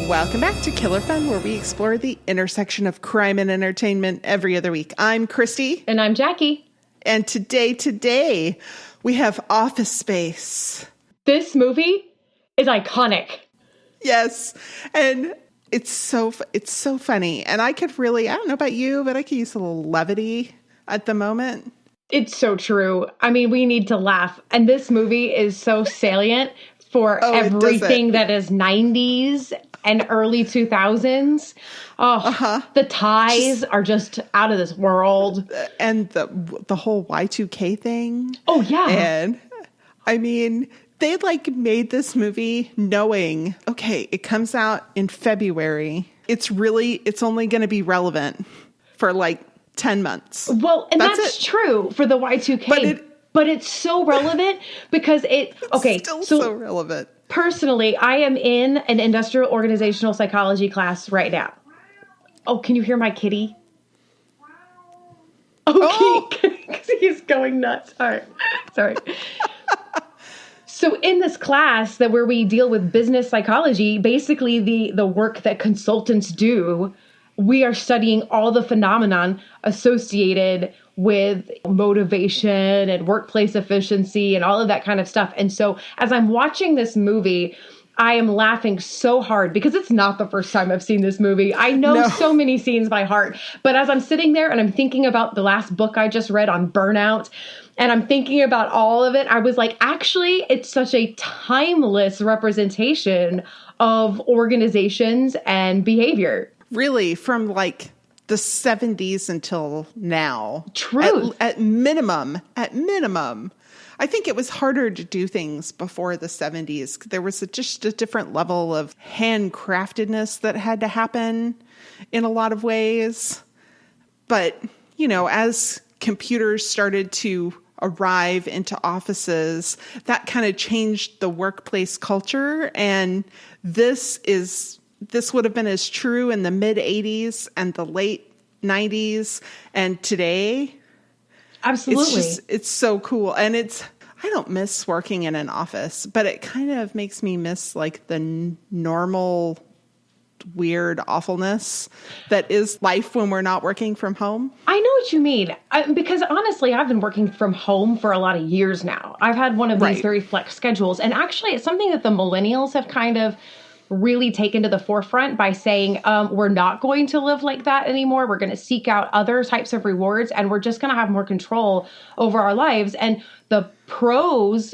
Welcome back to Killer Fun, where we explore the intersection of crime and entertainment every other week. I'm Christy. And I'm Jackie. And today, we have Office Space. This movie is iconic. Yes. And it's so funny. And I don't know about you, but I could use a little levity at the moment. It's so true. I mean, we need to laugh. And this movie is so salient for everything that is 90s and early 2000s. The ties are just out of this world. And the whole Y2K thing. Oh, yeah. And I mean, they made this movie knowing, okay, it comes out in February. It's only going to be relevant for 10 months. Well, and that's true for the Y2K. But it's so relevant because it's so relevant. Personally, I am in an industrial organizational psychology class right now. Oh, can you hear my kitty? Because he's going nuts. All right. Sorry. So in this class where we deal with business psychology, basically the work that consultants do, we are studying all the phenomenon associated with motivation and workplace efficiency and all of that kind of stuff. And so as I'm watching this movie, I am laughing so hard because it's not the first time I've seen this movie. I know so many scenes by heart, but as I'm sitting there and I'm thinking about the last book I just read on burnout, and I'm thinking about all of it, I was like, actually, it's such a timeless representation of organizations and behavior. Really, from the 70s until now. True. At minimum. I think it was harder to do things before the 70s. There was just a different level of handcraftedness that had to happen in a lot of ways. But, as computers started to arrive into offices, that kind of changed the workplace culture. And this would have been as true in the mid 80s and the late 90s and today. Absolutely. It's so cool. And I don't miss working in an office, but it kind of makes me miss the normal weird awfulness that is life when we're not working from home. I know what you mean. Because honestly, I've been working from home for a lot of years now. I've had one of these very flex schedules. And actually, it's something that the millennials have kind of really taken to the forefront by saying, we're not going to live like that anymore. We're going to seek out other types of rewards, and we're just going to have more control over our lives. And the pros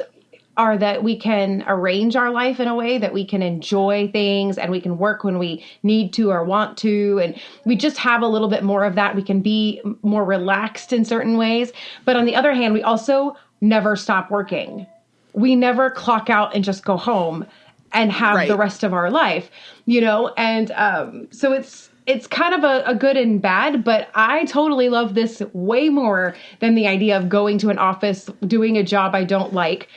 are that we can arrange our life in a way that we can enjoy things and we can work when we need to or want to. And we just have a little bit more of that. We can be more relaxed in certain ways. But on the other hand, we also never stop working. We never clock out and just go home and have the rest of our life, and so it's kind of a good and bad, but I totally love this way more than the idea of going to an office, doing a job I don't like.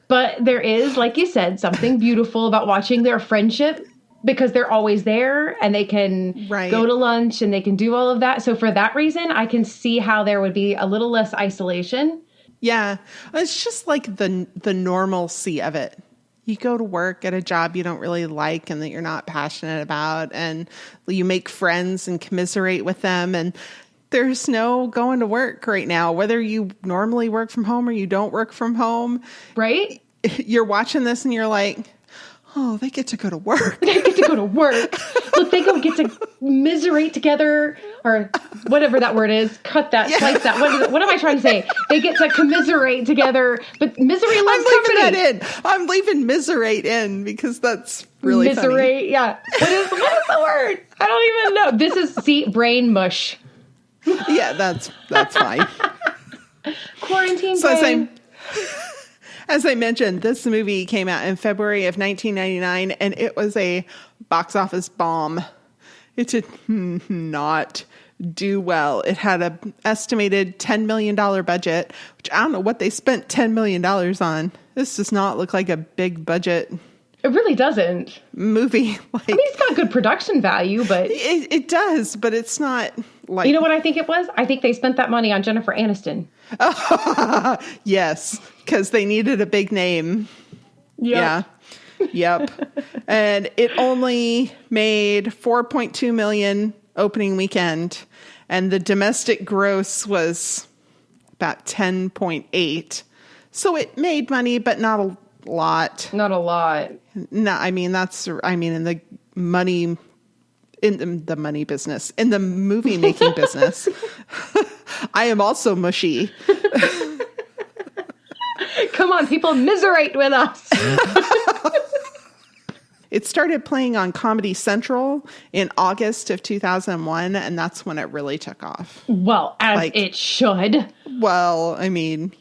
But there is, like you said, something beautiful about watching their friendship because they're always there and they can go to lunch and they can do all of that. So for that reason, I can see how there would be a little less isolation. Yeah, it's just the normalcy of it. You go to work at a job you don't really like and that you're not passionate about, and you make friends and commiserate with them. And there's no going to work right now, whether you normally work from home or you don't work from home. Right? You're watching this and you're like, oh, they get to go to work. They get to go to work. Look, they go get to commiserate together, or whatever that word is. Cut that, slice that. What am I trying to say? They get to commiserate together, but misery loves company. I'm leaving that in. I'm leaving miserate in because that's really miserate, funny. Yeah. What is the word? I don't even know. This is, brain mush. Yeah, that's fine. Quarantine brain. As I mentioned, this movie came out in February of 1999, and it was a box office bomb. It did not do well. It had an estimated $10 million budget, which I don't know what they spent $10 million on. This does not look like a big budget. It really doesn't. Movie. I mean, it's got good production value, but... It does, but it's not like... You know what I think it was? I think they spent that money on Jennifer Aniston. Yes, because they needed a big name. Yep. Yeah. Yep. And it only made $4.2 million opening weekend. And the domestic gross was about 10.8. So it made money, but not a lot. Not a lot. No, I mean, in the money, in the money business, in the movie making business, I am also mushy. Come on, people, miserate with us. It started playing on Comedy Central in August of 2001, and that's when it really took off. Well, as it should. Well, I mean,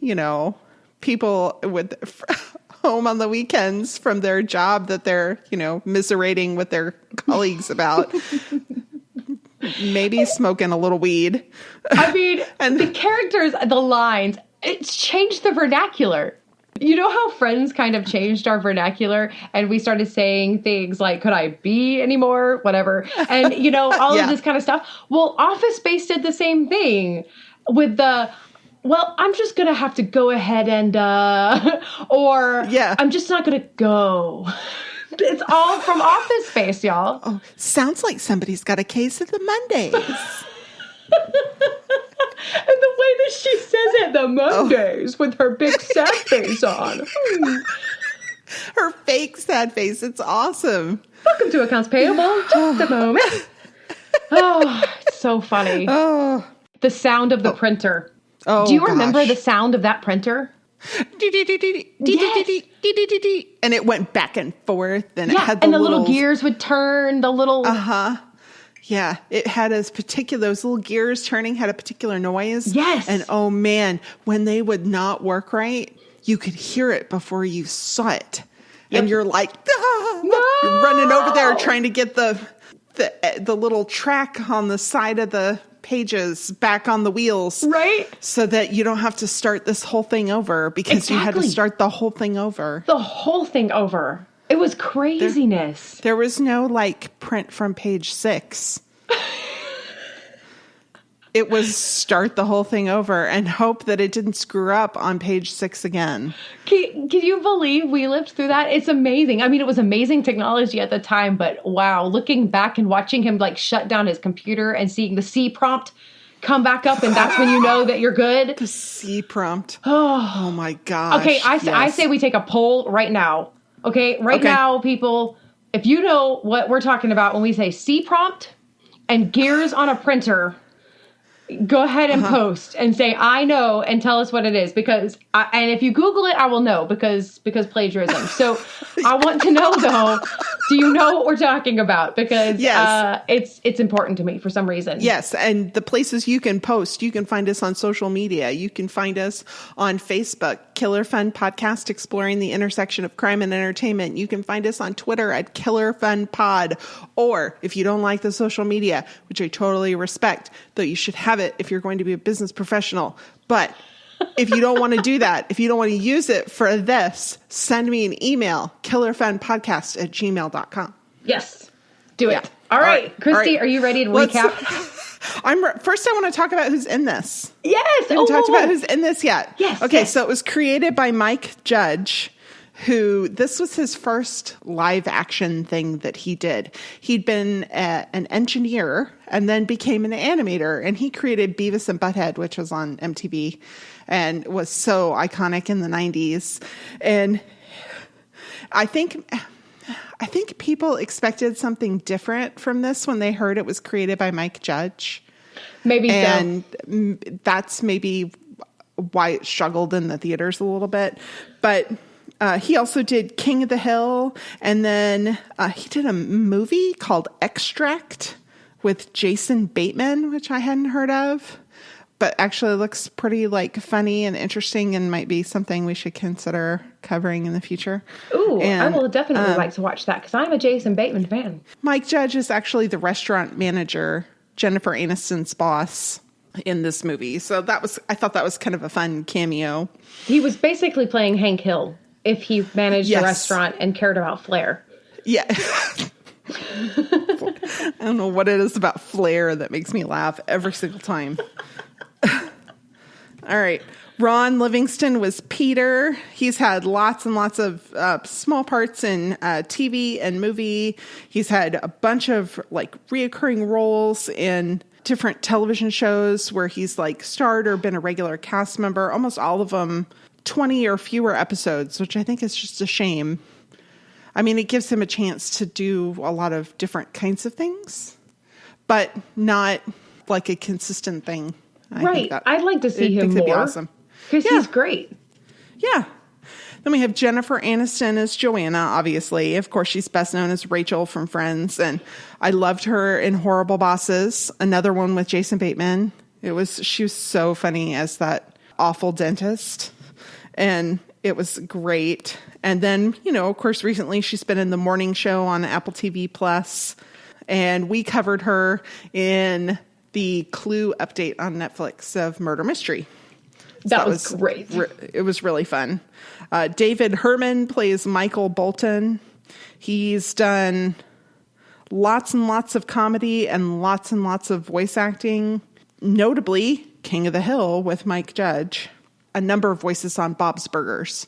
people with home on the weekends from their job that they're, miserating with their colleagues about. Maybe smoking a little weed. I mean, and the characters, the lines, it's changed the vernacular. You know how Friends kind of changed our vernacular and we started saying things like, could I be anymore? Whatever. And, all of this kind of stuff. Well, Office Space did the same thing with I'm just going to have to go ahead and, I'm just not going to go. It's all from Office Space, y'all. Oh, sounds like somebody's got a case of the Mondays. And the way that she says it, the Mondays, with her big sad face on. Her fake sad face. It's awesome. Welcome to Accounts Payable. Just a moment. Oh, it's so funny. Oh. The sound of the printer. Oh, do you remember the sound of that printer? Yes. And it went back and forth. And it had the little gears would turn. The little... Uh-huh. Yeah, it had those little gears turning had a particular noise. Yes. And oh man, when they would not work right, you could hear it before you saw it. Yep. And you're like, no! You're running over there trying to get the little track on the side of the pages back on the wheels. Right. So that you don't have to start this whole thing over because you had to start the whole thing over. The whole thing over. It was craziness. There was no print from page 6. It was start the whole thing over and hope that it didn't screw up on page 6 again. Can you believe we lived through that? It's amazing. I mean, it was amazing technology at the time, but wow, looking back and watching him shut down his computer and seeing the C prompt come back up, and that's when you know that you're good. The C prompt. Oh my gosh. Okay, I say we take a poll right now. Okay, now, people, if you know what we're talking about when we say C prompt and gears on a printer, go ahead and post and say, I know, and tell us what it is. And if you Google it, I will know because plagiarism. So I want to know, though, do you know what we're talking about? Because it's important to me for some reason. Yes, and the places you can post, you can find us on social media. You can find us on Facebook, Killer Fun Podcast, exploring the intersection of crime and entertainment. You can find us on Twitter at Killer Fun Pod. Or if you don't like the social media, which I totally respect, though you should have it if you're going to be a business professional. But if you don't want to do that, if you don't want to use it for this, send me an email, killerfunpodcast@gmail.com. Yes, do it. All right. Christy, are you ready to recap? First, I want to talk about who's in this. Yes. We haven't talked about who's in this yet. Yes. Okay, yes. So it was created by Mike Judge, this was his first live action thing that he did. He'd been an engineer and then became an animator, and he created Beavis and Butthead, which was on MTV and was so iconic in the 90s. And I think people expected something different from this when they heard it was created by Mike Judge. Maybe so. And that's maybe why it struggled in the theaters a little bit. But he also did King of the Hill, and then he did a movie called Extract with Jason Bateman, which I hadn't heard of, but actually looks pretty funny and interesting and might be something we should consider covering in the future. Ooh, I will definitely like to watch that because I'm a Jason Bateman fan. Mike Judge is actually the restaurant manager, Jennifer Aniston's boss, in this movie. So I thought that was kind of a fun cameo. He was basically playing Hank Hill if he managed a restaurant and cared about flair. Yeah. I don't know what it is about flair that makes me laugh every single time. All right. Ron Livingston was Peter. He's had lots and lots of small parts in TV and movie. He's had a bunch of like reoccurring roles in different television shows where he's like starred or been a regular cast member. Almost all of them 20 or fewer episodes, which I think is just a shame. I mean, it gives him a chance to do a lot of different kinds of things, but not like a consistent thing. Right. I'd like to see him more. That'd be awesome. Because he's great. Yeah. Then we have Jennifer Aniston as Joanna, obviously. Of course, she's best known as Rachel from Friends. And I loved her in Horrible Bosses, another one with Jason Bateman. She was so funny as that awful dentist. And it was great. And then, of course, recently she's been in the morning show on Apple TV Plus. And we covered her in the Clue update on Netflix of Murder Mystery. That was great. It was really fun. David Herman plays Michael Bolton. He's done lots and lots of comedy and lots of voice acting. Notably, King of the Hill with Mike Judge. A number of voices on Bob's Burgers.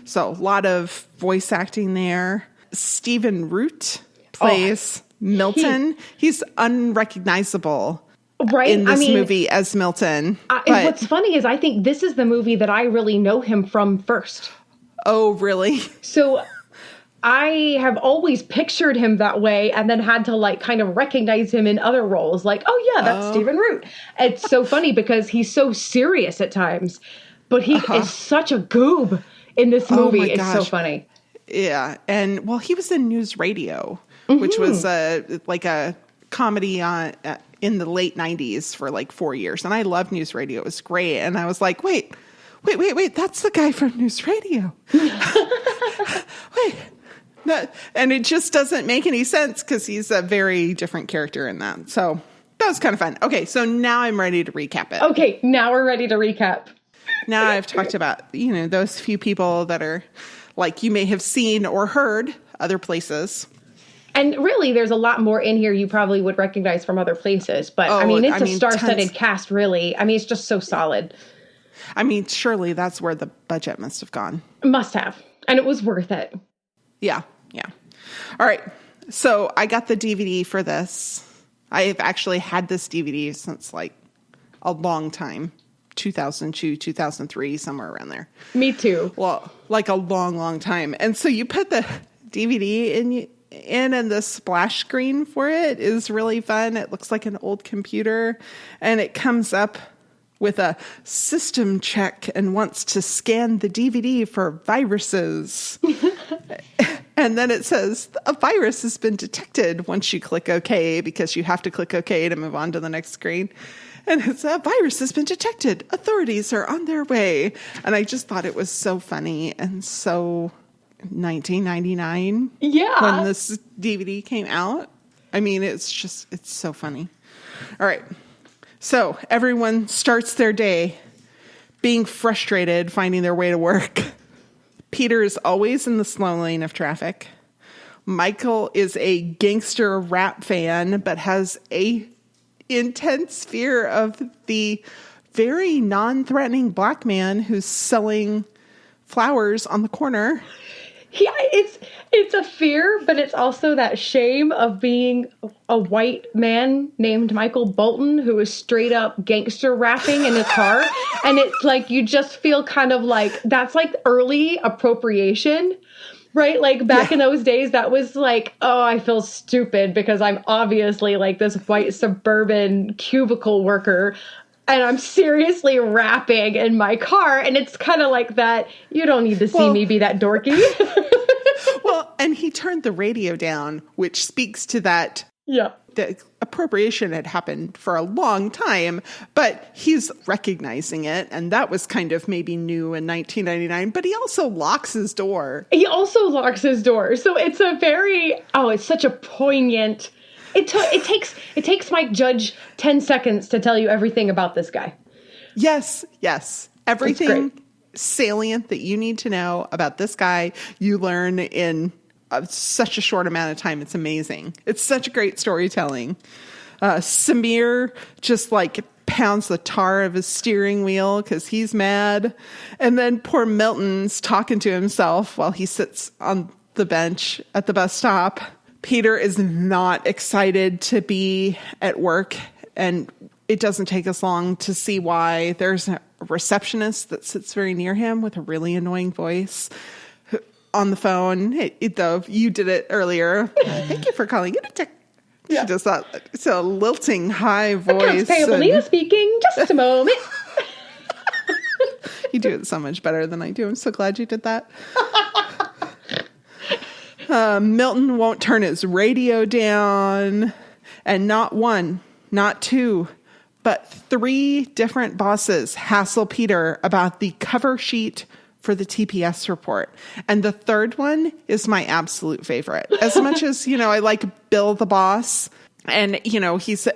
So a lot of voice acting there. Stephen Root plays Milton. He's unrecognizable. Right. In this movie as Milton. What's funny is I think this is the movie that I really know him from first. Oh, really? So I have always pictured him that way and then had to like kind of recognize him in other roles. Like, oh yeah, that's Stephen Root. It's so funny because he's so serious at times, but he is such a goob in this movie. Oh it's so funny. Yeah. And well, he was in News Radio, which was like a comedy on in the late 90s for like 4 years. And I loved News Radio. It was great. And I was like, wait, that's the guy from News Radio. Wait. And it just doesn't make any sense because he's a very different character in that. So that was kind of fun. Okay, so now I'm ready to recap it. Okay, now we're ready to recap. Now I've talked about, those few people that are like you may have seen or heard other places. And really, there's a lot more in here you probably would recognize from other places. But, it's a star-studded cast, really. I mean, it's just so solid. I mean, surely that's where the budget must have gone. Must have. And it was worth it. Yeah. All right. So I got the DVD for this. I've actually had this DVD since like a long time. 2002, 2003, somewhere around there. Me too. Well, like a long, long time. And so you put the DVD in and the splash screen for it is really fun. It looks like an old computer and it comes up with a system check and wants to scan the DVD for viruses. And then it says a virus has been detected once you click OK, because you have to click OK to move on to the next screen. And it's a virus has been detected. Authorities are on their way. And I just thought it was so funny and so 1999. Yeah. When this DVD came out. I mean, it's so funny. All right. So everyone starts their day being frustrated, finding their way to work. Peter is always in the slow lane of traffic. Michael is a gangster rap fan, but has a intense fear of the very non-threatening black man who's selling flowers on the corner. Yeah, it's a fear, but it's also that shame of being a white man named Michael Bolton who is straight up gangster rapping in a car. And it's like, you just feel kind of like, that's like early appropriation, right? Like back in those days, that was like, oh, I feel stupid because I'm obviously like this white suburban cubicle worker. And I'm seriously rapping in my car. And it's kind of like that. You don't need to see me be that dorky. Well, and he turned the radio down, which speaks to that. Yeah. The appropriation had happened for a long time, but he's recognizing it. And that was kind of maybe new in 1999. But he also locks his door. So it's a very, it's such a poignant. It takes Mike Judge 10 seconds to tell you everything about this guy. Yes. Everything salient that you need to know about this guy, you learn in such a short amount of time. It's amazing. It's such great storytelling. Samir just like pounds the tar of his steering wheel because he's mad. And then poor Milton's talking to himself while he sits on the bench at the bus stop. Peter is not excited to be at work, and it doesn't take us long to see why. There's a receptionist that sits very near him with a really annoying voice on the phone. Though you did it earlier. Thank you for calling it a tech. Yeah. She does that. It's a lilting high voice. Accounts payable, Nina speaking. Just a moment. You do it so much better than I do. I'm so glad you did that. Milton won't turn his radio down, and not one, not two, but 3 different bosses hassle Peter about the cover sheet for the TPS report. And the third one is my absolute favorite. As much as, I like Bill the boss, and, he's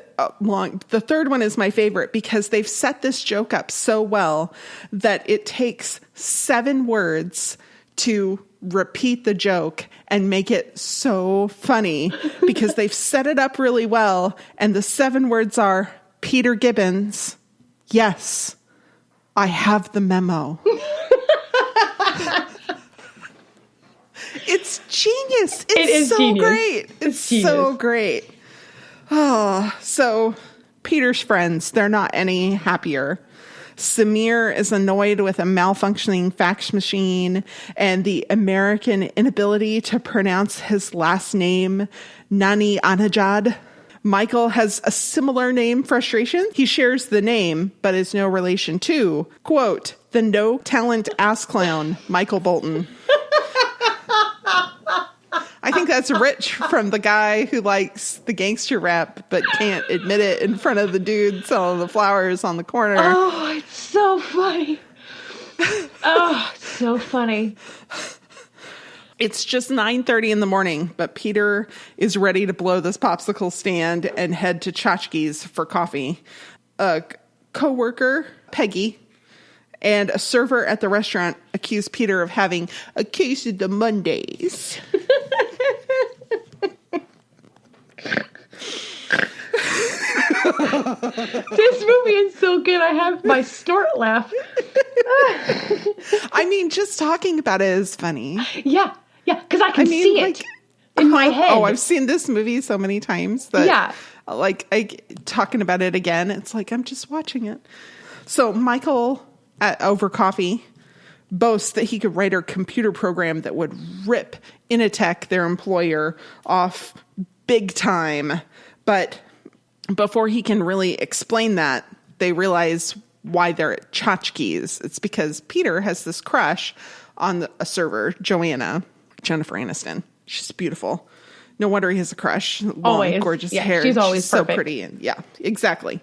long. The third one is my favorite because they've set this joke up so well that it takes 7 words to repeat the joke and make it so funny because they've set it up really well. And the 7 words are Peter Gibbons. Yes, I have the memo. It's genius. It's so genius. Great. It's so great. Oh, so Peter's friends, they're not any happier. Samir is annoyed with a malfunctioning fax machine and the American inability to pronounce his last name, Nani Anajad. Michael has a similar name frustration. He shares the name, but is no relation to, quote, the no talent ass clown, Michael Bolton. I think that's rich from the guy who likes the gangster rap but can't admit it in front of the dude selling the flowers on the corner. Oh, it's so funny. Oh, so funny. It's just 9:30 in the morning, but Peter is ready to blow this popsicle stand and head to Tchotchke's for coffee. A coworker, Peggy, and a server at the restaurant accuse Peter of having a case of the Mondays. This movie is so good. I have my snort laugh. I mean, just talking about it is funny. Yeah, because I can see it in my head. Oh, I've seen this movie so many times that, talking about it again, it's like I'm just watching it. So Michael, over coffee, boasts that he could write a computer program that would rip Initech, their employer, off big time. But before he can really explain that, they realize why they're at Tchotchke's. It's because Peter has this crush on a server, Jennifer Aniston. She's beautiful. No wonder he has a crush. Long, gorgeous hair. She's always so perfect. Pretty. And yeah, exactly.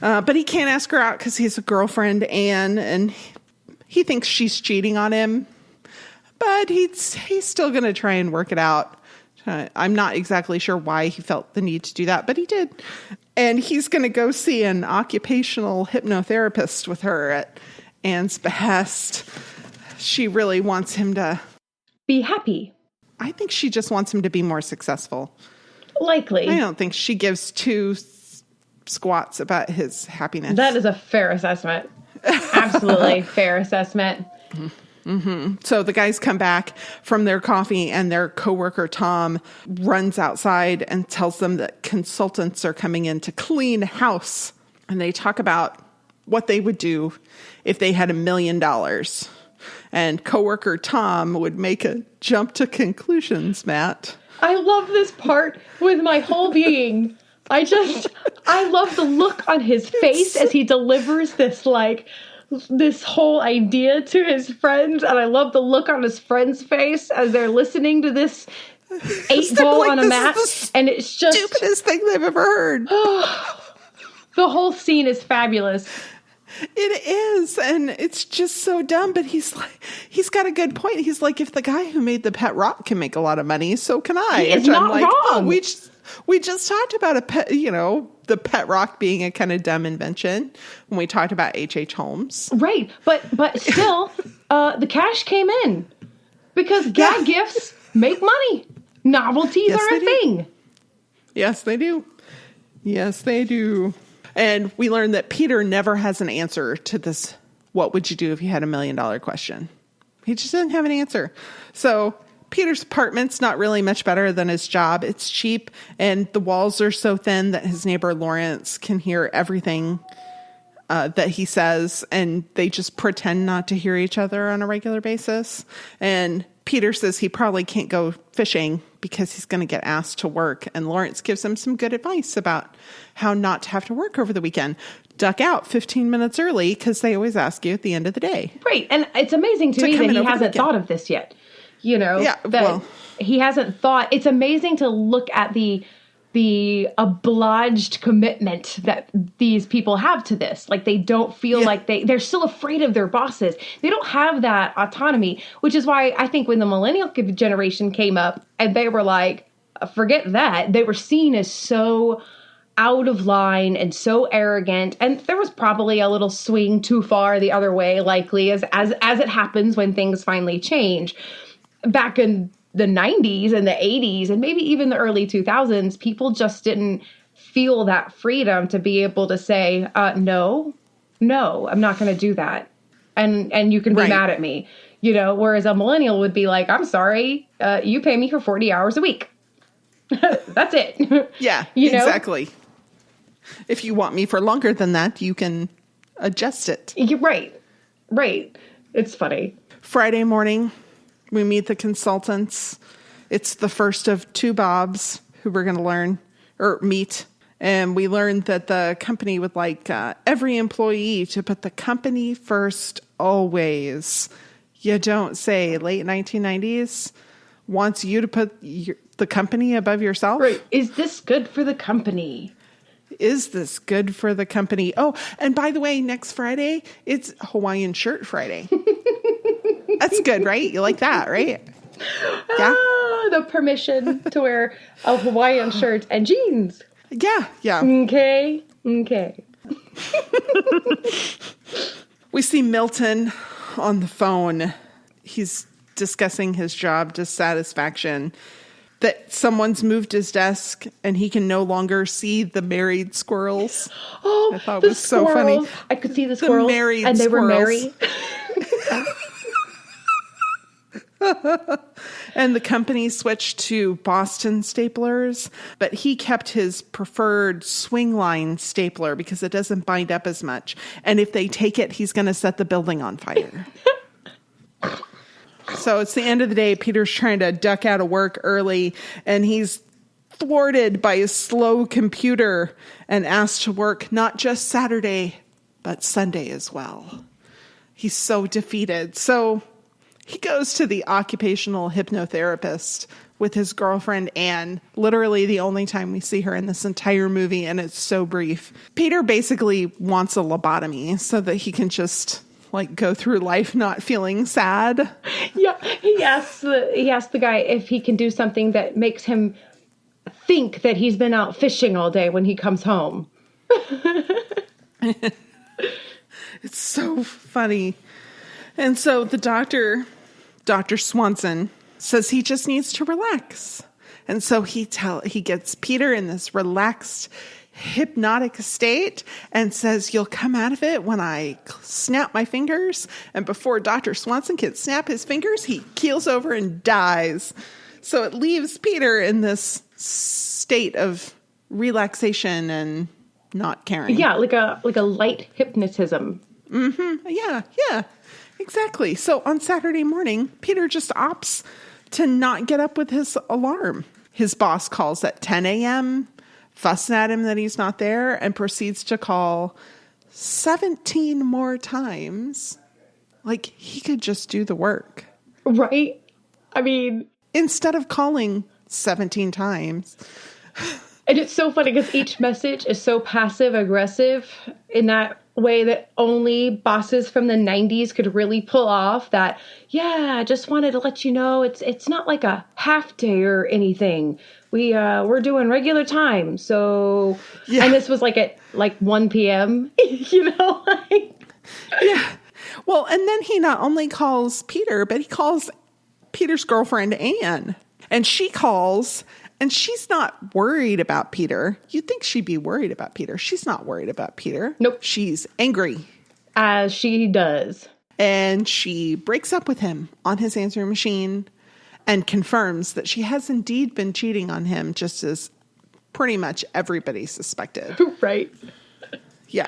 But he can't ask her out because he has a girlfriend, Anne, and he thinks she's cheating on him. But he's still going to try and work it out. I'm not exactly sure why he felt the need to do that, but he did. And he's going to go see an occupational hypnotherapist with her at Anne's behest. She really wants him to be happy. I think she just wants him to be more successful. Likely. I don't think she gives 2 squats about his happiness. That is a fair assessment. Absolutely fair assessment. Mm-hmm. So the guys come back from their coffee and their coworker, Tom, runs outside and tells them that consultants are coming in to clean house. And they talk about what they would do if they had $1 million. And coworker Tom would make a jump to conclusions, Matt. I love this part with my whole being. I love the look on his face as he delivers this whole idea to his friends, and I love the look on his friend's face as they're listening to this 8-ball on a mat, and it's just stupidest thing they've ever heard. The whole scene is fabulous. It is, and it's just so dumb, but he's got a good point. He's like, if the guy who made the pet rock can make a lot of money, so can I. He is not wrong. Oh, we just talked about a pet, the pet rock being a kind of dumb invention when we talked about H.H. Holmes. Right. But still, the cash came in because gag gifts make money. Novelties are a thing. Yes, they do. Yes, they do. And we learned that Peter never has an answer to this, what would you do if you had $1 million question? He just didn't have an answer. So Peter's apartment's not really much better than his job. It's cheap, and the walls are so thin that his neighbor Lawrence can hear everything that he says, and they just pretend not to hear each other on a regular basis. And Peter says he probably can't go fishing because he's going to get asked to work. And Lawrence gives him some good advice about how not to have to work over the weekend. Duck out 15 minutes early because they always ask you at the end of the day. Right. And it's amazing to me that he hasn't thought of this yet. You know, he hasn't thought. It's amazing to look at the obliged commitment that these people have to this. Like, they don't feel like they're still afraid of their bosses. They don't have that autonomy, which is why I think when the millennial generation came up and they were like, forget that, they were seen as so out of line and so arrogant. And there was probably a little swing too far the other way, likely, as it happens when things finally change. Back in the 90s and the 80s and maybe even the early 2000s, people just didn't feel that freedom to be able to say, no, I'm not going to do that. And you can be mad at me, you know, whereas a millennial would be like, I'm sorry, you pay me for 40 hours a week. That's it. Yeah, you know? Exactly. If you want me for longer than that, you can adjust it. You're right. It's funny. Friday morning, we meet the consultants. It's the first of two Bobs who we're going to meet. And we learned that the company would like every employee to put the company first always. You don't say. Late 1990s wants you to put the company above yourself. Right. Is this good for the company? Is this good for the company? Oh, and by the way, next Friday, it's Hawaiian Shirt Friday. That's good, right? You like that, right? Yeah. The permission to wear a Hawaiian shirt and jeans. Yeah. Okay. We see Milton on the phone. He's discussing his job dissatisfaction, that someone's moved his desk and he can no longer see the married squirrels. Oh, I thought it was so funny. I could see the squirrels, and they were married. And the company switched to Boston staplers, but he kept his preferred swing line stapler because it doesn't bind up as much. And if they take it, he's going to set the building on fire. So it's the end of the day. Peter's trying to duck out of work early, and he's thwarted by his slow computer and asked to work not just Saturday, but Sunday as well. He's so defeated. So he goes to the occupational hypnotherapist with his girlfriend, Anne, literally the only time we see her in this entire movie, and it's so brief. Peter basically wants a lobotomy so that he can just go through life not feeling sad. Yeah, he asks the guy if he can do something that makes him think that he's been out fishing all day when he comes home. It's so funny. And so the Dr. Swanson, says he just needs to relax. And so he gets Peter in this relaxed, hypnotic state and says, you'll come out of it when I snap my fingers. And before Dr. Swanson can snap his fingers, he keels over and dies. So it leaves Peter in this state of relaxation and not caring. Yeah, like a light hypnotism. Mm-hmm. Yeah, exactly. So on Saturday morning, Peter just opts to not get up with his alarm. His boss calls at 10 a.m., fussing at him that he's not there, and proceeds to call 17 more times. Like, he could just do the work. Right? I mean, instead of calling 17 times. And it's so funny because each message is so passive aggressive in that way that only bosses from the 90s could really pull off that, yeah, just wanted to let you know it's not like a half day or anything. We're doing regular time. So, yeah. And this was at 1 p.m., Yeah. Well, and then he not only calls Peter, but he calls Peter's girlfriend, Anne. And she calls And she's not worried about Peter. You'd think she'd be worried about Peter. She's not worried about Peter. Nope. She's angry. As she does. And she breaks up with him on his answering machine and confirms that she has indeed been cheating on him, just as pretty much everybody suspected. Right. Yeah.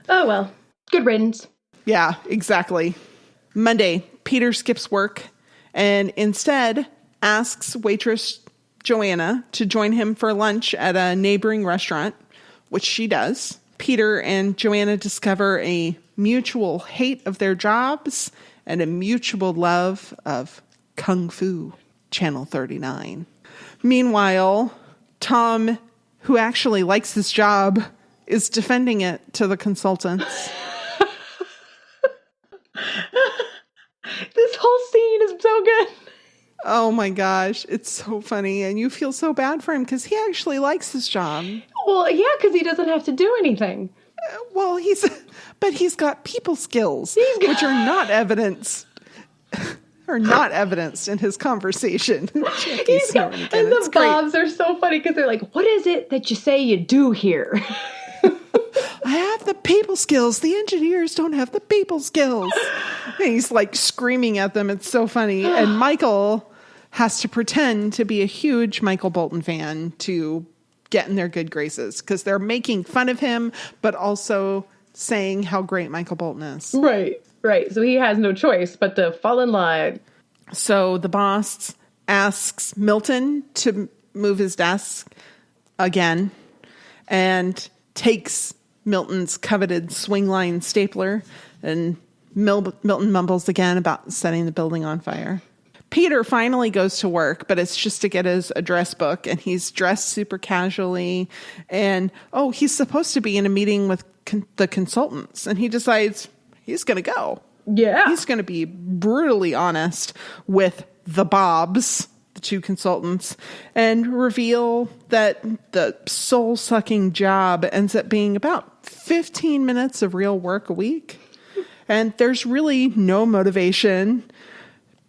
Oh, well. Good riddance. Yeah, exactly. Monday, Peter skips work and instead asks waitress Joanna to join him for lunch at a neighboring restaurant, which she does. Peter and Joanna discover a mutual hate of their jobs and a mutual love of Kung Fu, Channel 39. Meanwhile, Tom, who actually likes his job, is defending it to the consultants. This whole scene is so good. Oh my gosh, it's so funny. And you feel so bad for him because he actually likes his job. Well, yeah, because he doesn't have to do anything. Well, he's got people skills, which are not evidenced. Are not evidenced in his conversation. And the Bobs are so funny because they're like, what is it that you say you do here? I have the people skills. The engineers don't have the people skills. And he's like screaming at them. It's so funny. And Michael has to pretend to be a huge Michael Bolton fan to get in their good graces because they're making fun of him, but also saying how great Michael Bolton is. Right. So he has no choice but to fall in line. So the boss asks Milton to move his desk again and takes Milton's coveted swing line stapler, and Milton mumbles again about setting the building on fire. Peter finally goes to work, but it's just to get his address book, and he's dressed super casually, and he's supposed to be in a meeting with the consultants, and he decides he's going to go. Yeah. He's going to be brutally honest with the Bobs, the two consultants, and reveal that the soul-sucking job ends up being about 15 minutes of real work a week. And there's really no motivation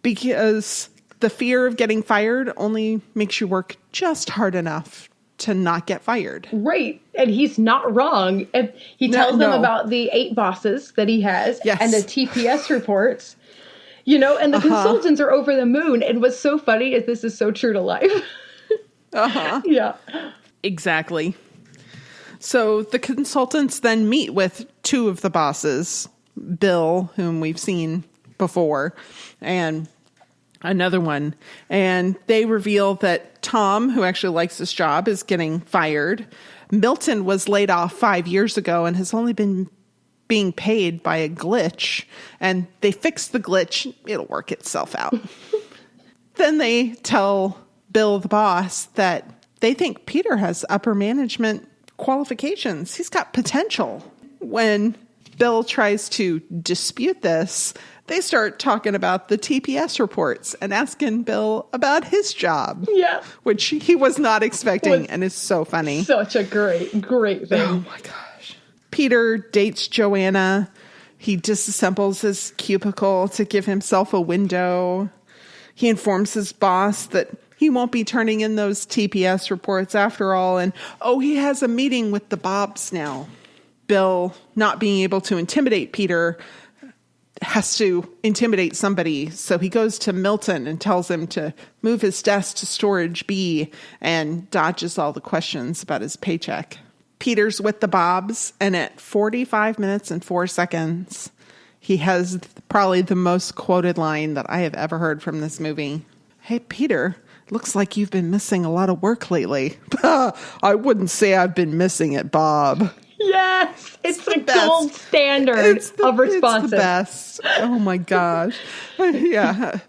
because the fear of getting fired only makes you work just hard enough to not get fired. Right. And he's not wrong. And he tells them about the 8 bosses that he has and the TPS reports, and the consultants are over the moon. And what's so funny is this is so true to life. Yeah. Exactly. So the consultants then meet with 2 of the bosses, Bill, whom we've seen before, and another one. And they reveal that Tom, who actually likes this job, is getting fired. Milton was laid off 5 years ago and has only been being paid by a glitch. And they fixed the glitch. It'll work itself out. Then they tell Bill, the boss, that they think Peter has upper management qualifications. He's got potential. When Bill tries to dispute this, they start talking about the TPS reports and asking Bill about his job. Yeah. Which he was not expecting and is so funny. Such a great thing. Oh my gosh. Peter dates Joanna. He disassembles his cubicle to give himself a window. He informs his boss that he won't be turning in those TPS reports after all. And, he has a meeting with the Bobs now. Bill, not being able to intimidate Peter, has to intimidate somebody. So he goes to Milton and tells him to move his desk to storage B and dodges all the questions about his paycheck. Peter's with the Bobs, and at 45 minutes and 4 seconds, he has probably the most quoted line that I have ever heard from this movie. Hey, Peter, looks like you've been missing a lot of work lately. I wouldn't say I've been missing it, Bob. Yes, it's the gold standard of responses. It's the best. Oh my gosh. Yeah.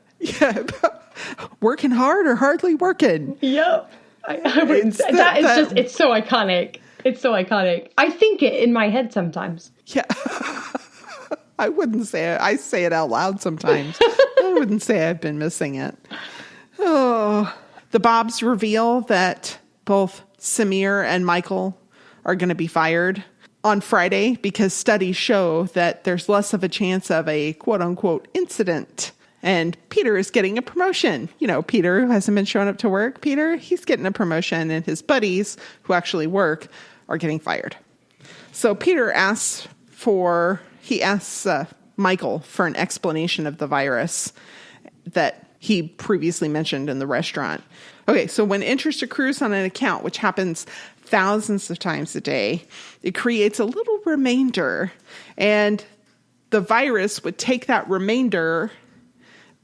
Working hard or hardly working. Yep. I wouldn't say that. It's so iconic. It's so iconic. I think it in my head sometimes. Yeah. I wouldn't say it. I say it out loud sometimes. I wouldn't say I've been missing it. Oh. The Bobs reveal that both Samir and Michael are going to be fired on Friday because studies show that there's less of a chance of a quote-unquote incident And Peter is getting a promotion. You know, Peter, who hasn't been showing up to work, Peter, he's getting a promotion, and his buddies who actually work are getting fired. So Peter asks Michael for an explanation of the virus that he previously mentioned in the restaurant. Okay, so when interest accrues on an account, which happens thousands of times a day, it creates a little remainder, and the virus would take that remainder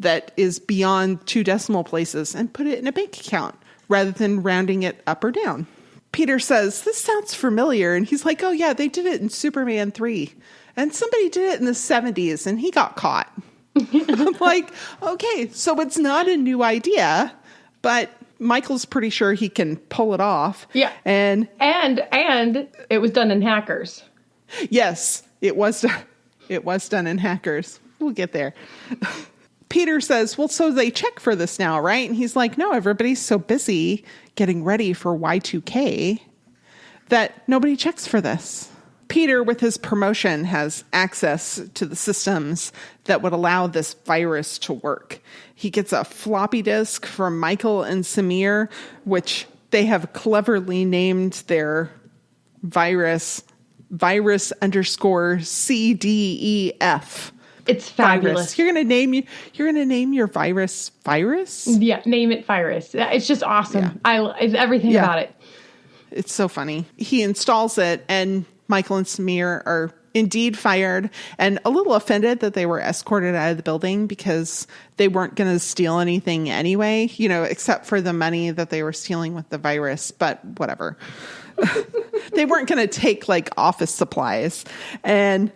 that is beyond 2 decimal places and put it in a bank account rather than rounding it up or down. Peter says, this sounds familiar. And he's like, oh yeah, they did it in Superman 3. And somebody did it in the 70s and he got caught. I'm like, okay, so it's not a new idea, but Michael's pretty sure he can pull it off. Yeah. And it was done in Hackers. Yes, it was done in Hackers. We'll get there. Peter says, well, so they check for this now, right? And he's like, no, everybody's so busy getting ready for Y2K that nobody checks for this. Peter, with his promotion, has access to the systems that would allow this virus to work. He gets a floppy disk from Michael and Samir, which they have cleverly named their virus _CDEF. It's fabulous. Virus. You're gonna name your virus. Yeah, name it virus. It's just awesome. Yeah. Everything about it. It's so funny. He installs it, and Michael and Samir are indeed fired and a little offended that they were escorted out of the building because they weren't going to steal anything anyway, you know, except for the money that they were stealing with the virus. But whatever. They weren't going to take like office supplies. And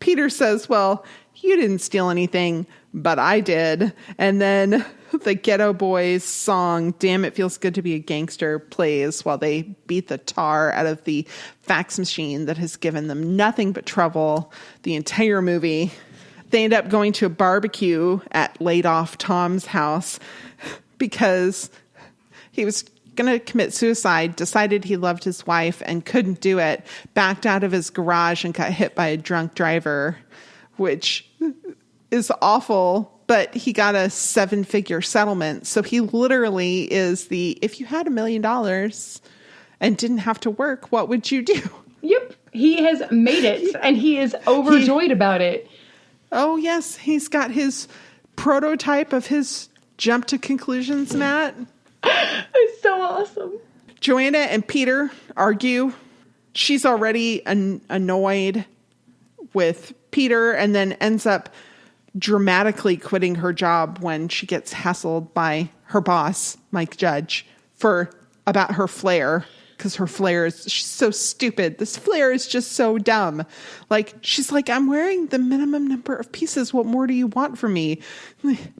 Peter says, well, you didn't steal anything, but I did. And then the Ghetto Boys song, Damn It Feels Good to Be a Gangster, plays while they beat the tar out of the fax machine that has given them nothing but trouble the entire movie. They end up going to a barbecue at laid off Tom's house because he was going to commit suicide, decided he loved his wife and couldn't do it, backed out of his garage and got hit by a drunk driver, which is awful, but he got a 7-figure settlement. So he literally is if you had $1 million and didn't have to work, what would you do? Yep. He has made it and he is overjoyed about it. Oh yes. He's got his prototype of his jump to conclusions mat. It's so awesome. Joanna and Peter argue. She's already annoyed with Peter and then ends up dramatically quitting her job when she gets hassled by her boss, Mike Judge, about her flare. Because her flare she's so stupid. This flare is just so dumb. Like, she's like, I'm wearing the minimum number of pieces. What more do you want from me?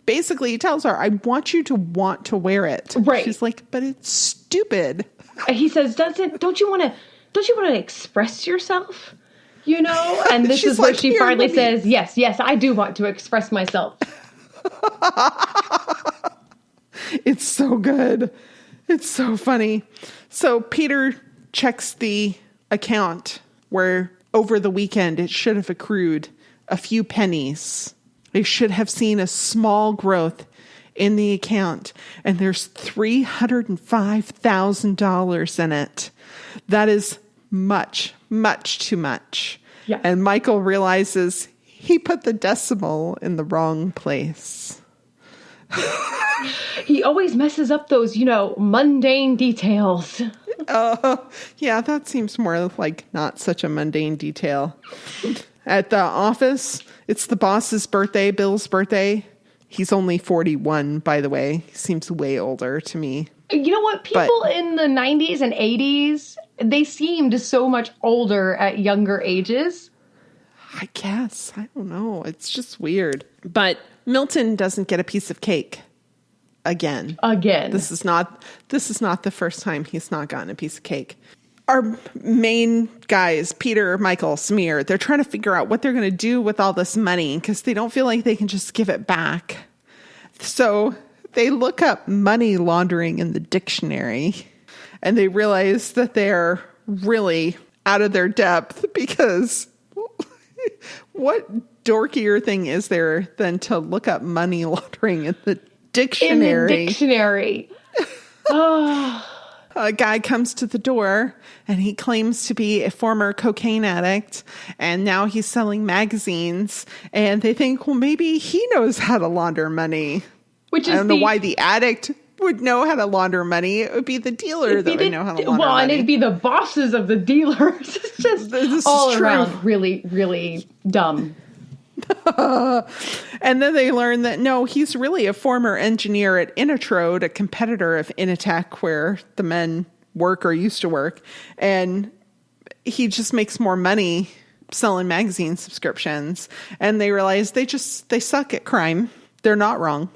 Basically, he tells her, I want you to want to wear it. Right. She's like, but it's stupid. He says, don't you want to express yourself? You know? And this is where she finally says, yes, I do want to express myself. It's so good. It's so funny. So Peter checks the account where over the weekend it should have accrued a few pennies. They should have seen a small growth in the account, and there's $305,000 in it. That is much, much too much. Yeah. And Michael realizes he put the decimal in the wrong place. He always messes up those, mundane details. Yeah, that seems more like not such a mundane detail. At the office, it's the boss's birthday, Bill's birthday. He's only 41, by the way. He seems way older to me. You know what? People in the 90s and 80s, they seemed so much older at younger ages. I guess. I don't know. It's just weird. But Milton doesn't get a piece of cake. Again. This is not the first time he's not gotten a piece of cake. Our main guys, Peter, Michael, Samir, they're trying to figure out what they're going to do with all this money because they don't feel like they can just give it back. So they look up money laundering in the dictionary and they realize that they're really out of their depth because what dorkier thing is there than to look up money laundering in the dictionary? In the dictionary. Oh. A guy comes to the door and he claims to be a former cocaine addict, and now he's selling magazines, and they think, well, maybe he knows how to launder money. Which is I don't know why the addict would know how to launder money. It would be the dealer that would know how to launder money. Well, and it'd be the bosses of the dealers. It's just all around really, really dumb. And then they learn that, no, he's really a former engineer at Innitrode, a competitor of Initech, where the men work or used to work. And he just makes more money selling magazine subscriptions. And they realize they suck at crime. They're not wrong.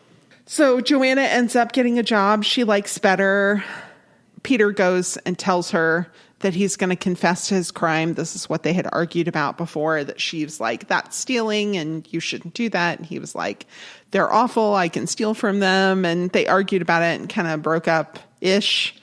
So Joanna ends up getting a job she likes better. Peter goes and tells her that he's going to confess to his crime. This is what they had argued about before, that she's like, that's stealing and you shouldn't do that. And he was like, they're awful. I can steal from them. And they argued about it and kind of broke up ish.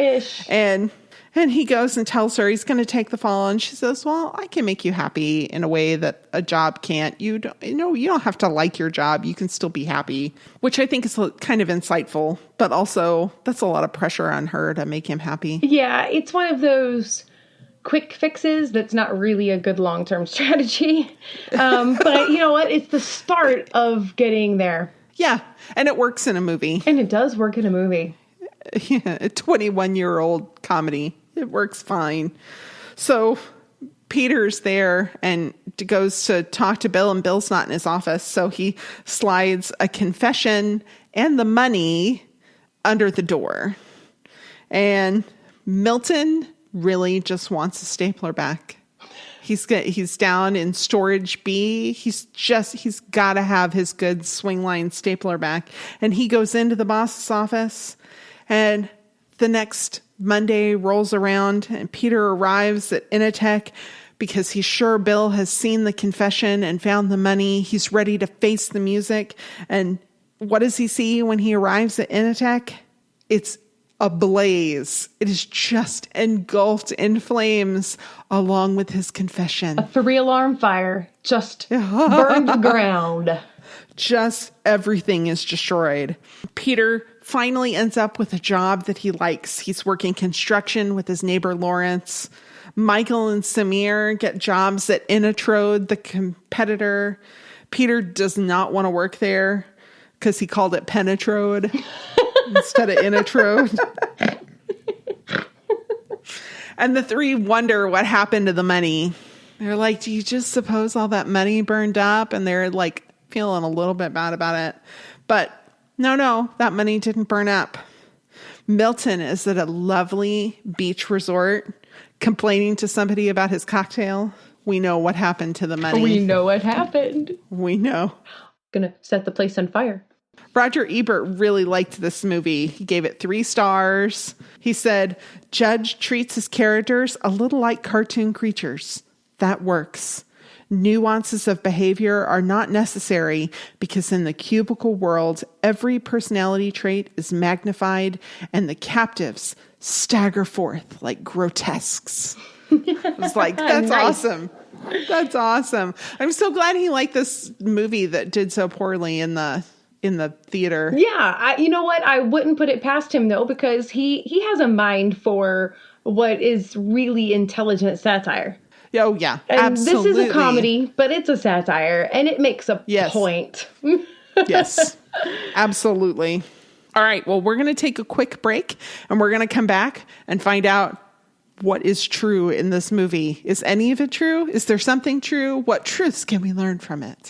And he goes and tells her he's going to take the fall. And she says, well, I can make you happy in a way that a job can't. You don't have to like your job. You can still be happy, which I think is kind of insightful, but also that's a lot of pressure on her to make him happy. Yeah, it's one of those quick fixes that's not really a good long-term strategy. But you know what? It's the start of getting there. Yeah, and it works in a movie. And it does work in a movie. Yeah, a 21-year-old comedy. It works fine. So Peter's there and goes to talk to Bill, and Bill's not in his office. So he slides a confession and the money under the door. And Milton really just wants a stapler back. He's down in storage B. He's got to have his good swing line stapler back. And he goes into the boss's office, and the next Monday rolls around and Peter arrives at Initech because he's sure Bill has seen the confession and found the money. He's ready to face the music. And what does he see when he arrives at Initech? It's ablaze. It is just engulfed in flames along with his confession. A 3-alarm fire just burned the ground. Just everything is destroyed. Peter finally ends up with a job that he likes. He's working construction with his neighbor Lawrence. Michael and Samir get jobs at Innitrode, the competitor. Peter does not want to work there because he called it Penetrode instead of Innitrode. And the three wonder what happened to the money. They're like, do you just suppose all that money burned up? And they're like feeling a little bit bad about it. But no, that money didn't burn up. Milton is at a lovely beach resort complaining to somebody about his cocktail. We know what happened to the money. We know what happened. We know. Gonna set the place on fire. Roger Ebert really liked this movie. He gave it 3 stars. He said, Judge treats his characters a little like cartoon creatures. That works. Nuances of behavior are not necessary because in the cubicle world, every personality trait is magnified and the captives stagger forth like grotesques. It was like, that's nice. Awesome. That's awesome. I'm so glad he liked this movie that did so poorly in the theater. Yeah. You know what? I wouldn't put it past him, though, because he has a mind for what is really intelligent satire. Oh, yeah, and absolutely. This is a comedy, but it's a satire, and it makes a point. Yes, absolutely. All right, well, we're going to take a quick break, and we're going to come back and find out what is true in this movie. Is any of it true? Is there something true? What truths can we learn from it?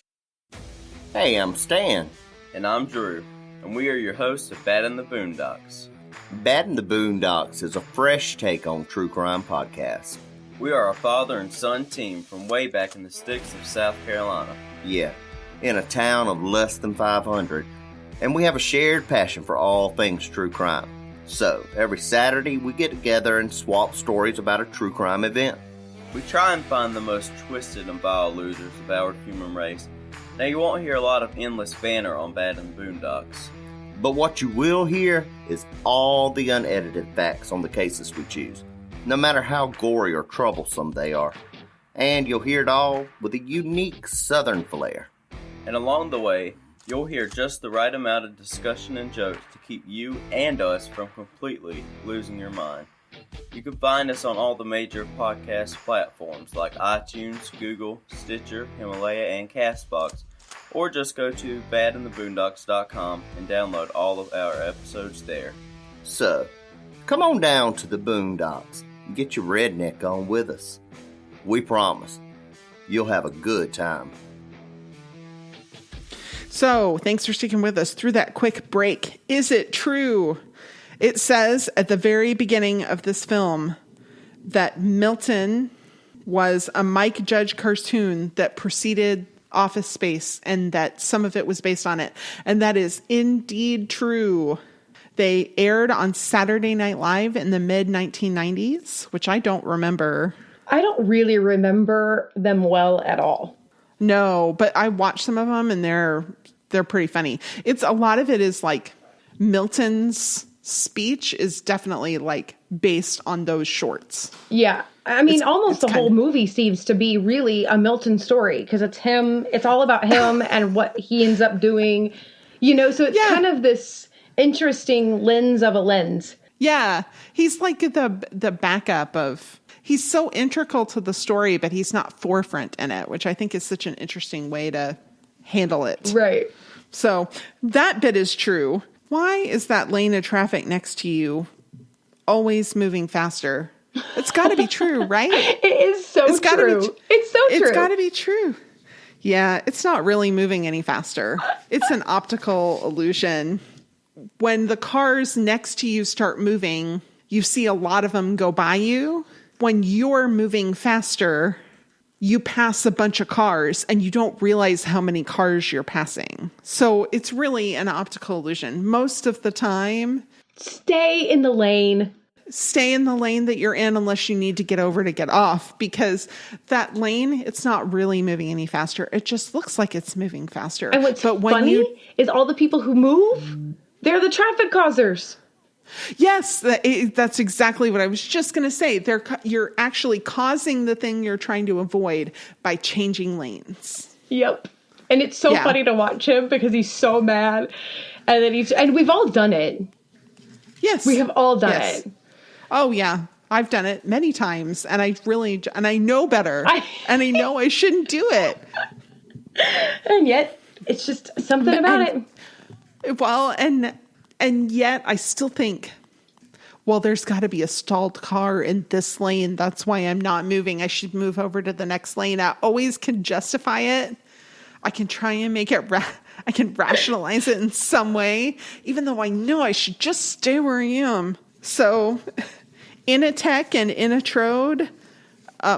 Hey, I'm Stan. And I'm Drew, and we are your hosts of Bad in the Boondocks. Bad in the Boondocks is a fresh take on true crime podcast. We are a father and son team from way back in the sticks of South Carolina. Yeah, in a town of less than 500, and we have a shared passion for all things true crime. So, every Saturday we get together and swap stories about a true crime event. We try and find the most twisted and vile losers of our human race. Now, you won't hear a lot of endless banter on Bad in the Boondocks. But what you will hear is all the unedited facts on the cases we choose, no matter how gory or troublesome they are. And you'll hear it all with a unique southern flair. And along the way, you'll hear just the right amount of discussion and jokes to keep you and us from completely losing your mind. You can find us on all the major podcast platforms like iTunes, Google, Stitcher, Himalaya, and CastBox, or just go to badintheboondocks.com and download all of our episodes there. So, come on down to the Boondocks and get your redneck on with us. We promise you'll have a good time. So, thanks for sticking with us through that quick break. Is it true? It says at the very beginning of this film that Milton was a Mike Judge cartoon that preceded Office Space and that some of it was based on it. And that is indeed true. They aired on Saturday Night Live in the mid-1990s, which I don't remember. I don't really remember them well at all. No, but I watched some of them and they're pretty funny. It's a lot of it is like Milton's speech is definitely like based on those shorts. Yeah. I mean, almost the whole movie seems to be really a Milton story because it's him. It's all about him and what he ends up doing, so it's kind of this interesting lens of a lens. Yeah. He's like the backup of, he's so integral to the story, but he's not forefront in it, which I think is such an interesting way to handle it. Right. So that bit is true. Why is that lane of traffic next to you always moving faster? It's got to be true, right? It is so true. It's so true. It's got to be true. Yeah, it's not really moving any faster. It's an optical illusion. When the cars next to you start moving, you see a lot of them go by you. When you're moving faster, you pass a bunch of cars and you don't realize how many cars you're passing. So it's really an optical illusion. Most of the time, stay in the lane. Stay in the lane that you're in unless you need to get over to get off, because that lane, it's not really moving any faster. It just looks like it's moving faster. And what's funny is all the people who move, they're the traffic causers. Yes, that's exactly what I was just going to say. You're actually causing the thing you're trying to avoid by changing lanes. Yep. And it's so funny to watch him because he's so mad. And then and we've all done it. Yes. We have all done it. Oh, yeah. I've done it many times, and I know better, and I know I shouldn't do it. And yet, it's just something about it. Well, and yet I still think, well, there's got to be a stalled car in this lane. That's why I'm not moving. I should move over to the next lane. I always can justify it. I can try and make it, I can rationalize it in some way, even though I know I should just stay where I am. So, Initech and Inatrode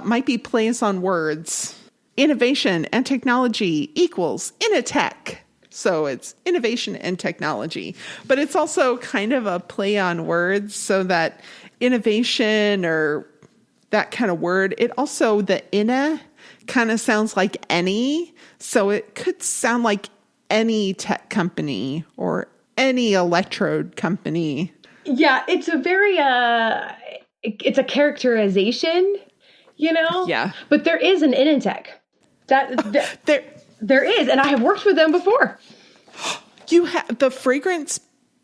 might be plays on words. Innovation and technology equals Initech. So it's innovation and technology. But it's also kind of a play on words, so that innovation or that kind of word, it also, the inna kind of sounds like any. So it could sound like any tech company or any electrode company. Yeah, it's a very, it's a characterization, Yeah. But there is an Initech. There is, and I have worked with them before. You have the fragrance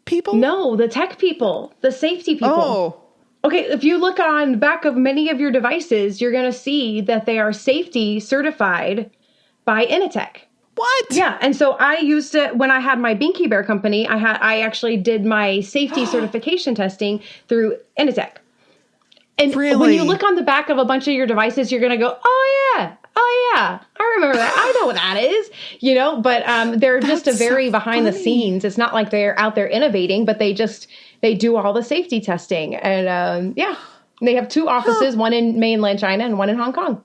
people? No, the tech people, the safety people. Oh. Okay, if you look on the back of many of your devices, you're going to see that they are safety certified by Initech. What? Yeah, and so I used it when I had my Binky Bear company. I actually did my safety certification testing through Initech. And really? When you look on the back of a bunch of your devices, you're going to go, oh yeah, I remember that. I know what that is, but they're just a very behind the scenes. It's not like they're out there innovating, but they do all the safety testing. And they have 2 offices, one in mainland China and one in Hong Kong.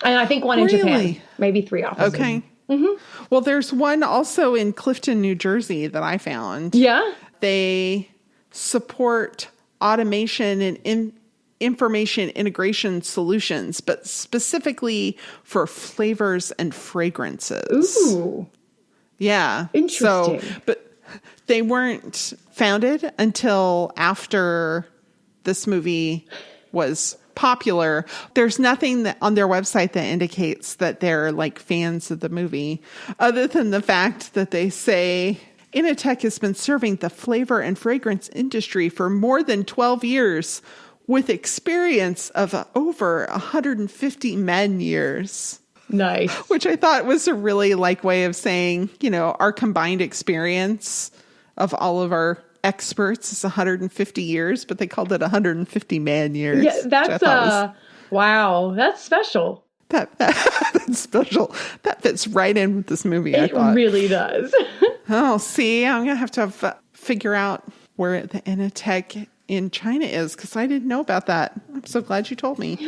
And I think one in Japan, maybe 3 offices. Okay. Mm-hmm. Well, there's one also in Clifton, New Jersey that I found. Yeah. They support automation and information integration solutions, but specifically for flavors and fragrances. Ooh. Yeah. Interesting. But they weren't founded until after this movie was popular. There's nothing that on their website that indicates that they're like fans of the movie, other than the fact that they say Initech has been serving the flavor and fragrance industry for more than 12 years with experience of over 150 man years. Nice. Which I thought was a really like way of saying, you know, our combined experience of all of our experts is 150 years, but they called it 150 man years. Yeah, that's wow, that's special. That's special. That fits right in with this movie. I thought. It really does. Oh, see, I'm gonna have to figure out where the Initech in China is, because I didn't know about that. I'm so glad you told me.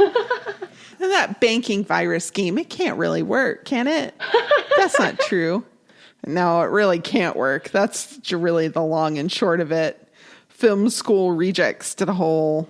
And that banking virus scheme, it can't really work, can it? That's not true. No, it really can't work. That's really the long and short of it. Film School Rejects did a whole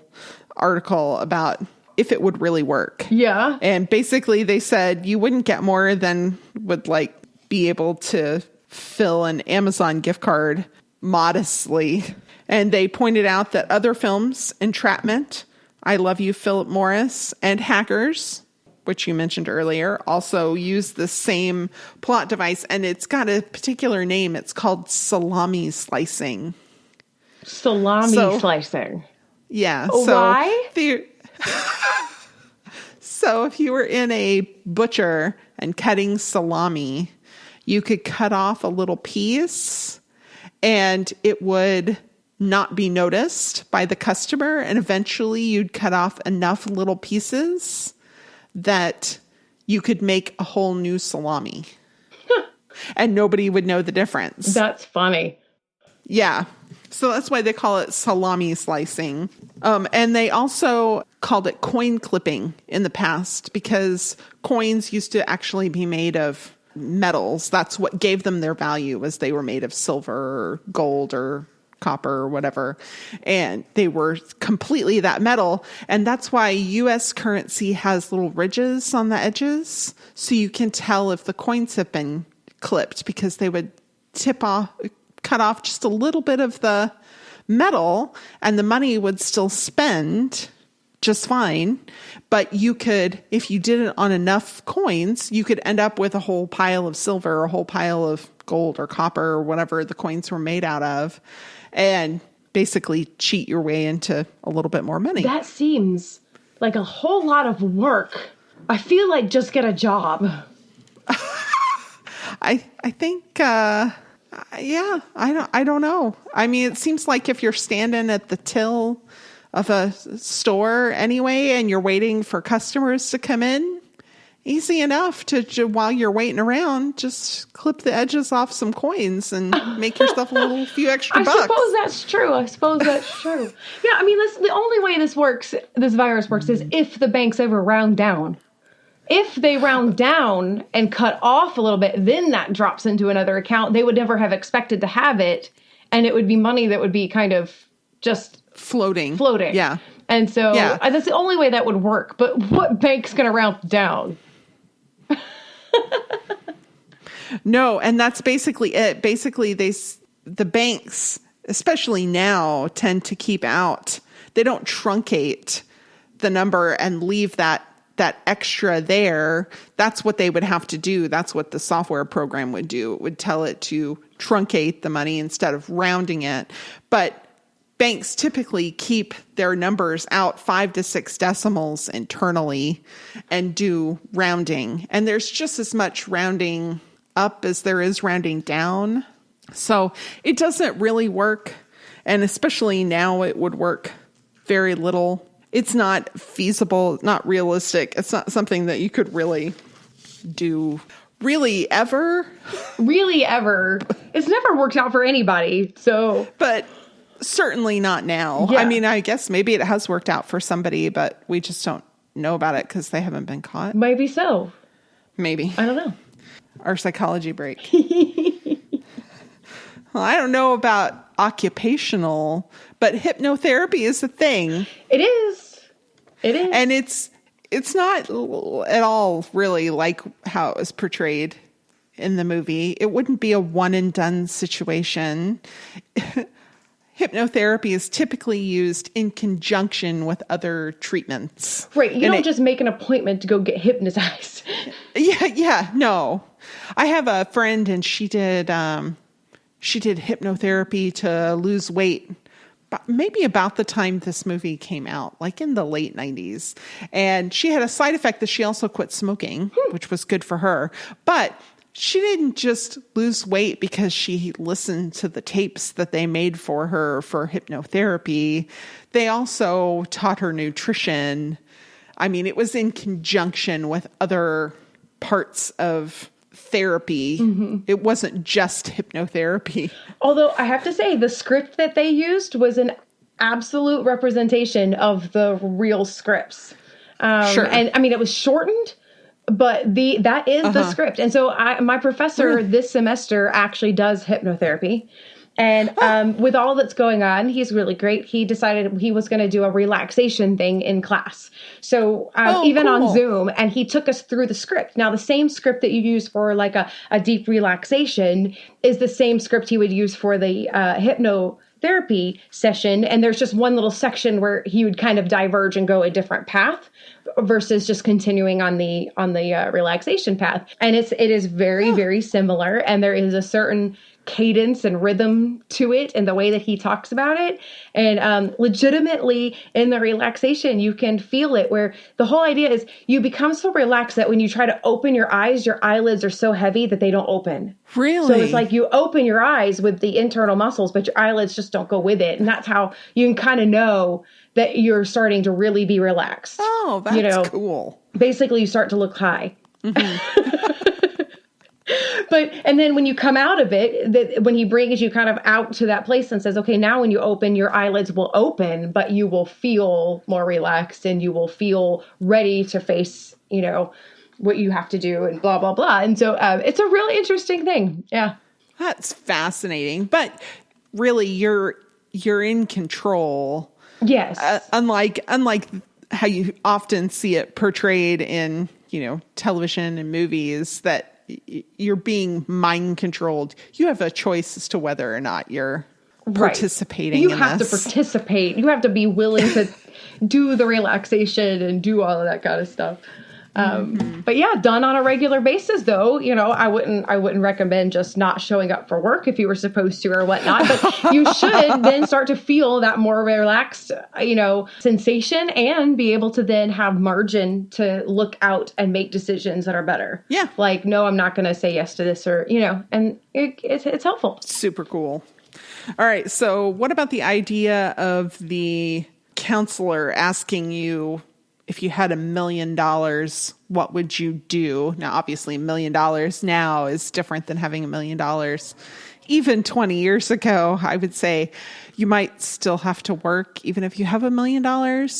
article about if it would really work. Yeah. And basically they said you wouldn't get more than would like be able to fill an Amazon gift card modestly. And they pointed out that other films, Entrapment, I Love You, Philip Morris, and Hackers, which you mentioned earlier, also use the same plot device, and it's got a particular name. It's called salami slicing. Slicing. Yeah. Why? So if you were in a butcher and cutting salami, you could cut off a little piece, and it would not be noticed by the customer, and eventually you'd cut off enough little pieces that you could make a whole new salami. And nobody would know the difference. That's funny. Yeah. So that's why they call it salami slicing. And they also called it coin clipping in the past, because coins used to actually be made of metals. That's what gave them their value, was they were made of silver or gold or copper or whatever. And they were completely that metal. And that's why US currency has little ridges on the edges. So you can tell if the coins have been clipped, because they would cut off just a little bit of the metal, and the money would still spend just fine. But you could, if you did it on enough coins, you could end up with a whole pile of silver, or a whole pile of gold or copper or whatever the coins were made out of, and basically cheat your way into a little bit more money. That seems like a whole lot of work. I feel like just get a job. I think, yeah, I don't know. I mean, it seems like if you're standing at the till of a store anyway, and you're waiting for customers to come in, easy enough to while you're waiting around, just clip the edges off some coins and make yourself a few extra bucks. I suppose that's true. Yeah, I mean, the only way this virus works, is if the banks ever round down. If they round down and cut off a little bit, then that drops into another account. They would never have expected to have it, and it would be money that would be kind of just floating. Yeah. And so that's the only way that would work. But what bank's going to round down? No, and that's basically it. Basically, the banks, especially now, tend to keep out. They don't truncate the number and leave that extra there. That's what they would have to do. That's what the software program would do. It would tell it to truncate the money instead of rounding it. But banks typically keep their numbers out 5 to 6 decimals internally and do rounding. And there's just as much rounding up as there is rounding down. So it doesn't really work. And especially now, it would work very little. It's not feasible, not realistic. It's not something that you could really do really ever. Really ever. It's never worked out for anybody. So, but certainly not now. Yeah. I mean, I guess maybe it has worked out for somebody, but we just don't know about it because they haven't been caught. Maybe so. Maybe. I don't know. Our psychology break. Well, I don't know about occupational, but hypnotherapy is a thing. It is. And it's not at all really like how it was portrayed in the movie. It wouldn't be a one and done situation. hypnotherapy is typically used in conjunction with other treatments. Right. You don't just make an appointment to go get hypnotized. Yeah, no. I have a friend and she did hypnotherapy to lose weight. Maybe about the time this movie came out, like in the late 90s. And she had a side effect that she also quit smoking, which was good for her. But she didn't just lose weight because she listened to the tapes that they made for her for hypnotherapy. They also taught her nutrition. I mean, it was in conjunction with other parts of therapy. Mm-hmm. It wasn't just hypnotherapy. Although I have to say, the script that they used was an absolute representation of the real scripts. Sure. And I mean, it was shortened, but that is the script. And so my professor this semester actually does hypnotherapy. And with all that's going on, he's really great. He decided he was going to do a relaxation thing in class. So even cool. on Zoom, and he took us through the script. Now, the same script that you use for like a deep relaxation is the same script he would use for the hypnotherapy session. And there's just one little section where he would kind of diverge and go a different path versus just continuing on the relaxation path. And it is very, very similar. And there is a certain cadence and rhythm to it and the way that he talks about it. And legitimately in the relaxation, you can feel it, where the whole idea is you become so relaxed that when you try to open your eyes, your eyelids are so heavy that they don't open. Really? So it's like you open your eyes with the internal muscles, but your eyelids just don't go with it. And that's how you can kind of know that you're starting to really be relaxed. Oh, that's cool. Basically, you start to look high. Mm-hmm. And then when you come out of it, when he brings you kind of out to that place and says, okay, now when you open, your eyelids will open, but you will feel more relaxed and you will feel ready to face, what you have to do and blah, blah, blah. And so it's a really interesting thing. Yeah. That's fascinating. But really, you're in control. Yes. Unlike how you often see it portrayed in, television and movies, that you're being mind controlled. You have a choice as to whether or not you're participating in this. You have to participate. You have to be willing to do the relaxation and do all of that kind of stuff. But yeah, done on a regular basis though, I wouldn't recommend just not showing up for work if you were supposed to or whatnot, but you should then start to feel that more relaxed, sensation and be able to then have margin to look out and make decisions that are better. Yeah. Like, no, I'm not going to say yes to this or, and it's helpful. Super cool. All right. So what about the idea of the counselor asking you, if you had $1 million, what would you do? Now, obviously, $1 million now is different than having $1 million. Even 20 years ago, I would say you might still have to work, even if you have $1 million,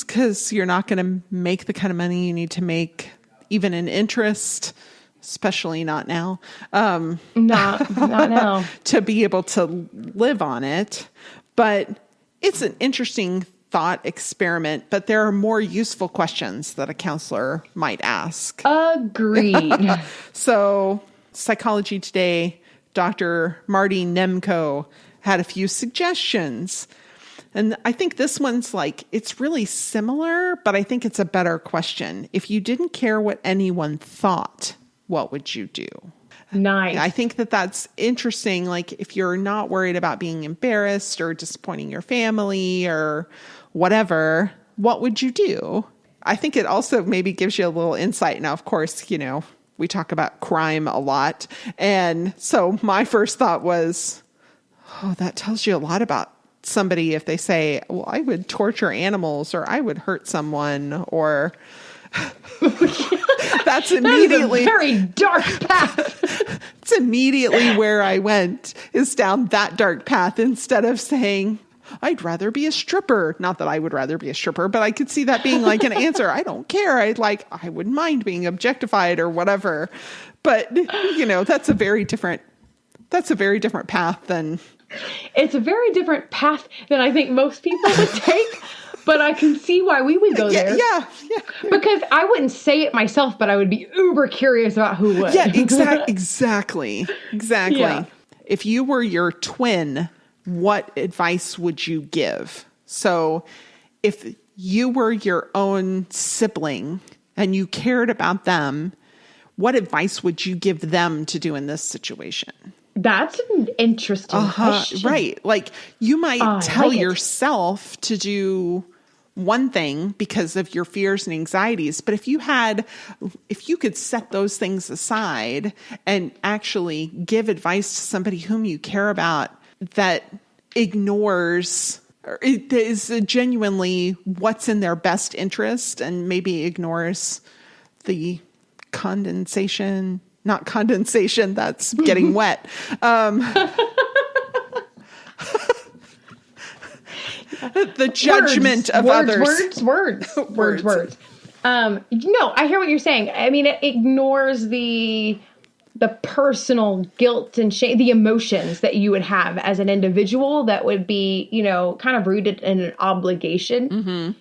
because you're not going to make the kind of money you need to make, even in interest, especially not now. Not now. To be able to live on it. But it's an interesting thought experiment, but there are more useful questions that a counselor might ask. Agreed. So, Psychology Today, Dr. Marty Nemko had a few suggestions. And I think this one's it's really similar, but I think it's a better question. If you didn't care what anyone thought, what would you do? Nice. I think that's interesting. If you're not worried about being embarrassed or disappointing your family or whatever, what would you do? I think it also maybe gives you a little insight. Now, of course, we talk about crime a lot. And so my first thought was, that tells you a lot about somebody if they say, well, I would torture animals or I would hurt someone or... That's immediately that is a very dark path. It's immediately where I went, is down that dark path instead of saying, I'd rather be a stripper. Not that I would rather be a stripper, but I could see that being an answer. I don't care. I wouldn't mind being objectified or whatever. But, that's a very different path than. It's a very different path than I think most people would take. But I can see why we would go there. Yeah. Because I wouldn't say it myself, but I would be uber curious about who would. Yeah, exactly. Yeah. If you were your twin what advice would you give? So if you were your own sibling and you cared about them, what advice would you give them to do in this situation? That's an interesting question. Right. Like you might tell yourself to do one thing because of your fears and anxieties. But if you could set those things aside and actually give advice to somebody whom you care about that ignores, or it is genuinely what's in their best interest and maybe ignores the not condensation, that's getting wet. The judgment of others. Words. No, I hear what you're saying. I mean, it ignores the personal guilt and shame, the emotions that you would have as an individual that would be, kind of rooted in an obligation. Mm-hmm.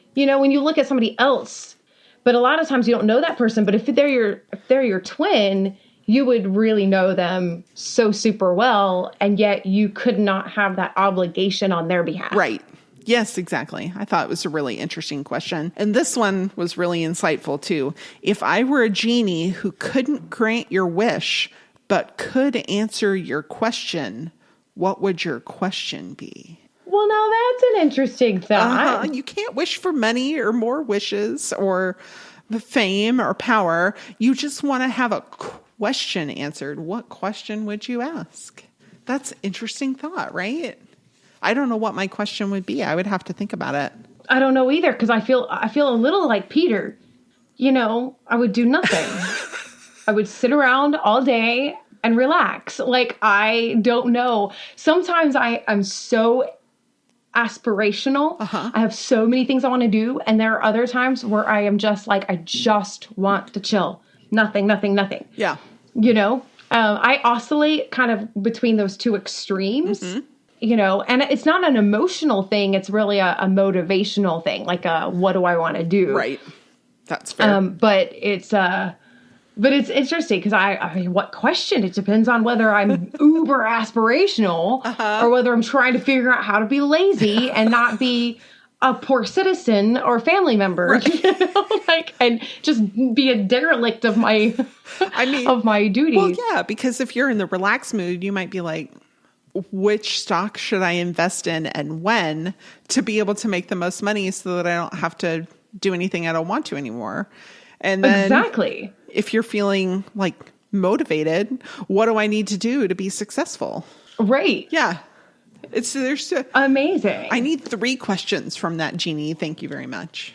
When you look at somebody else, but a lot of times you don't know that person, but if they're your twin, you would really know them so super well, and yet you could not have that obligation on their behalf. Right. Yes, exactly. I thought it was a really interesting question. And this one was really insightful too. If I were a genie who couldn't grant your wish, but could answer your question, what would your question be? Well, now that's an interesting thought. You can't wish for money or more wishes or fame or power. You just want to have a question answered. What question would you ask? That's an interesting thought, right? I don't know what my question would be. I would have to think about it. I don't know either, because I feel a little like Peter. I would do nothing. I would sit around all day and relax. Like, I don't know. Sometimes I'm so aspirational. I have so many things I want to do. And there are other times where I am just like, I just want to chill. Nothing. Yeah. I oscillate kind of between those two extremes. Mm-hmm. And it's not an emotional thing. It's really a motivational thing. Like, what do I want to do? Right. That's fair. But it's interesting because I mean, what question? It depends on whether I'm uber aspirational or whether I'm trying to figure out how to be lazy and not be a poor citizen or family member, right. And just be a derelict of my, of my duties. Well, yeah, because if you're in the relaxed mood, you might be like, which stock should I invest in and when to be able to make the most money so that I don't have to do anything I don't want to anymore. And then exactly, if you're feeling like motivated, what do I need to do to be successful? Right. Yeah. There's amazing. I need 3 questions from that genie. Thank you very much.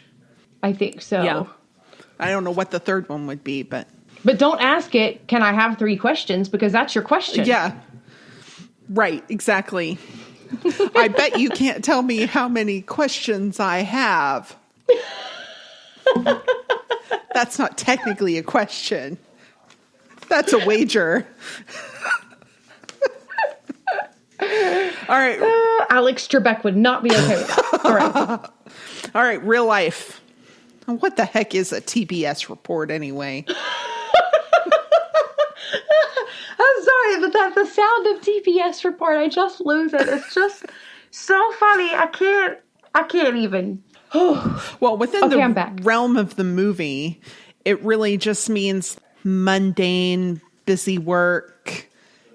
I think so. Yeah. I don't know what the third one would be, but don't ask it, can I have 3 questions? Because that's your question. Yeah. Right, exactly. I bet you can't tell me how many questions I have. That's not technically a question. That's a wager. All right. Alex Trebek would not be okay with that. All right. All right, real life. What the heck is a TPS report anyway? I'm sorry, but that's the sound of TPS report. I just lose it. It's just so funny. I can't even. Well, within the realm of the movie, it really just means mundane, busy work.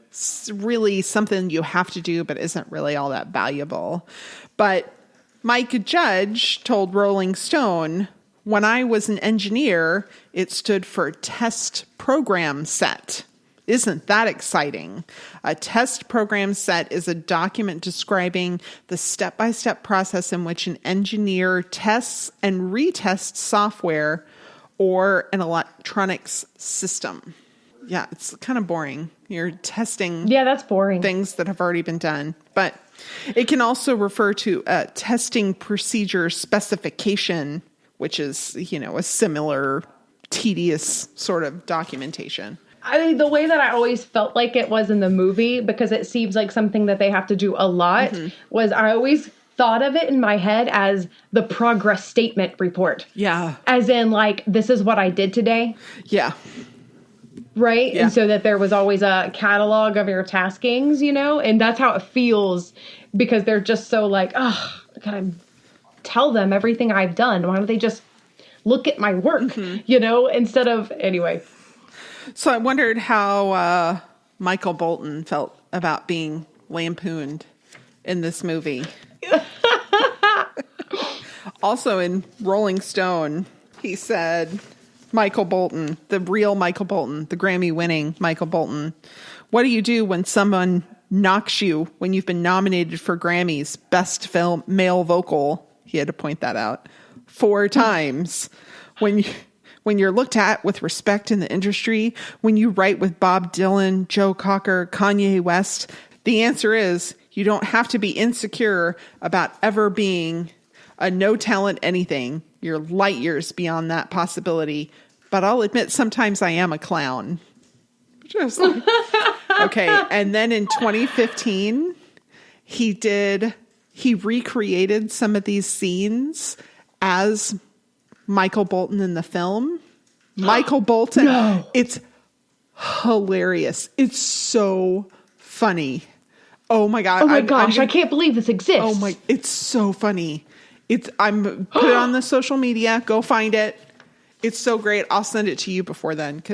It's really something you have to do, but isn't really all that valuable. But Mike Judge told Rolling Stone, when I was an engineer, it stood for test program set. Isn't that exciting? A test program set is a document describing the step-by-step process in which an engineer tests and retests software or an electronics system. Yeah, it's kind of boring. You're testing that's boring. Things that have already been done. But it can also refer to a testing procedure specification, which is, a similar tedious sort of documentation. I mean, the way that I always felt like it was in the movie, because it seems like something that they have to do a lot, was I always thought of it in my head as the progress statement report. Yeah. As in, like, this is what I did today. Yeah. right? Yeah. And so that there was always a catalog of your taskings, and that's how it feels because they're just so like, oh, I gotta tell them everything I've done. Why don't they just look at my work, instead of, anyway. So I wondered how Michael Bolton felt about being lampooned in this movie. Also in Rolling Stone, he said, Michael Bolton, the real Michael Bolton, the Grammy-winning Michael Bolton, what do you do when someone knocks you when you've been nominated for Grammys, Best Film Male Vocal? He had to point that out 4 times. When you're looked at with respect in the industry, when you write with Bob Dylan, Joe Cocker, Kanye West, the answer is you don't have to be insecure about ever being a no talent anything. You're light years beyond that possibility. But I'll admit sometimes I am a clown. Just like, okay. And then in 2015, he recreated some of these scenes as Michael Bolton in the film. Michael Bolton. No. It's hilarious. It's so funny. Oh my God. Oh my gosh. I can't believe this exists. Oh my, it's so funny. I'm put it on the social media. Go find it. It's so great. I'll send it to you before then.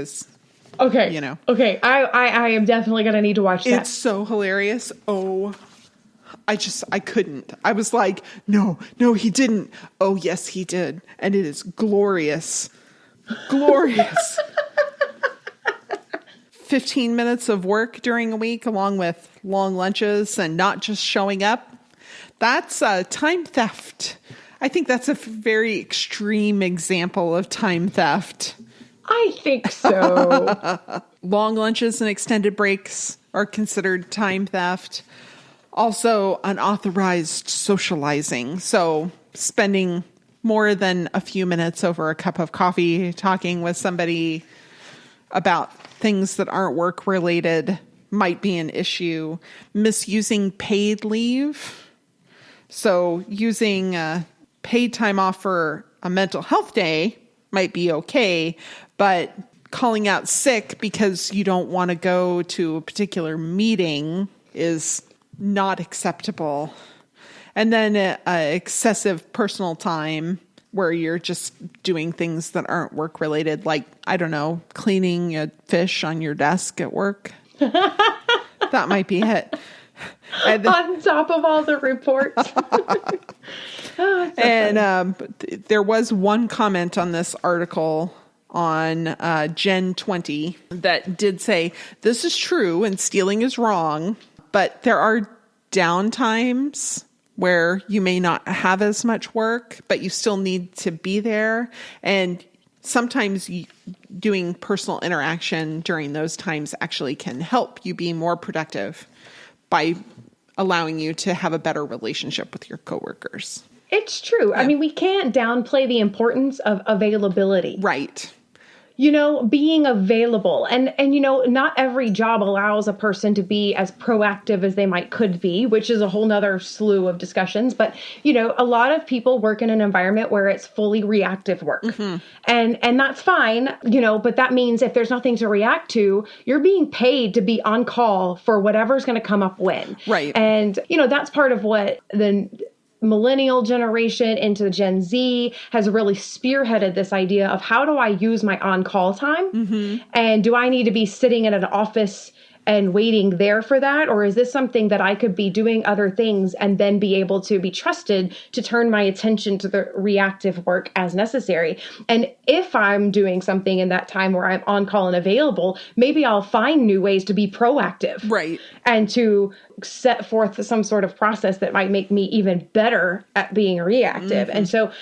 Okay. Okay. I am definitely going to need to watch that. It's so hilarious. Oh, I couldn't. I was like, no, he didn't. Oh, yes, he did. And it is glorious. Glorious. 15 minutes of work during a week, along with long lunches and not just showing up. That's time theft. I think that's a very extreme example of time theft. I think so. Long lunches and extended breaks are considered time theft. Also, unauthorized socializing. So spending more than a few minutes over a cup of coffee talking with somebody about things that aren't work related might be an issue. Misusing paid leave. So using paid time off for a mental health day might be okay, but calling out sick because you don't want to go to a particular meeting is not acceptable. And then excessive personal time where you're just doing things that aren't work related, like, I don't know, cleaning a fish on your desk at work. That might be it. And on top of all the reports. There was one comment on this article on Gen 20 that did say, this is true and stealing is wrong, but there are downtimes where you may not have as much work, but you still need to be there. And sometimes doing personal interaction during those times actually can help you be more productive by allowing you to have a better relationship with your coworkers. It's true. Yeah. I mean, we can't downplay the importance of availability. Right. Being available. And not every job allows a person to be as proactive as they could be, which is a whole nother slew of discussions. But, a lot of people work in an environment where it's fully reactive work. Mm-hmm. And that's fine, but that means if there's nothing to react to, you're being paid to be on call for whatever's going to come up when. Right. And, that's part of what the millennial generation into Gen Z has really spearheaded this idea of how do I use my on-call time? Mm-hmm. And do I need to be sitting in an office and waiting there for that? Or is this something that I could be doing other things and then be able to be trusted to turn my attention to the reactive work as necessary? And if I'm doing something in that time where I'm on call and available, maybe I'll find new ways to be proactive. Right. And to set forth some sort of process that might make me even better at being reactive. Mm-hmm. And so,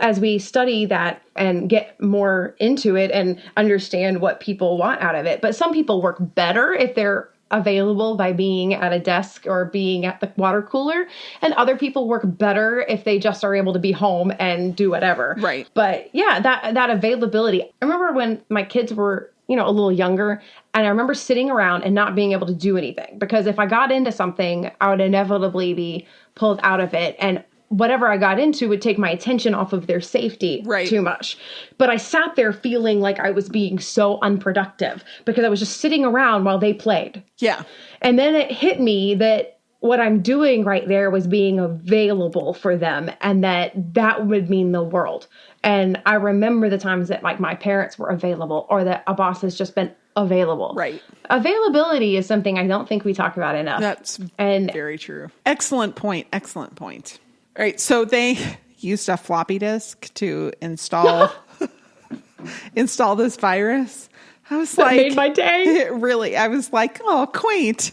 as we study that and get more into it and understand what people want out of it, but some people work better if they're available by being at a desk or being at the water cooler, and other people work better if they just are able to be home and do whatever. Right. But yeah, that availability. I remember when my kids were a little younger, and I remember sitting around and not being able to do anything because if I got into something, I would inevitably be pulled out of it. And whatever I got into would take my attention off of their safety too much. But I sat there feeling like I was being so unproductive because I was just sitting around while they played. Yeah. And then it hit me that what I'm doing right there was being available for them, and that would mean the world. And I remember the times that like my parents were available, or that a boss has just been available. Right. Availability is something I don't think we talk about enough. That's very true. Excellent point. Excellent point. All right. So they used a floppy disk to install this virus. I was that like, made my day. Really, I was like, oh, quaint.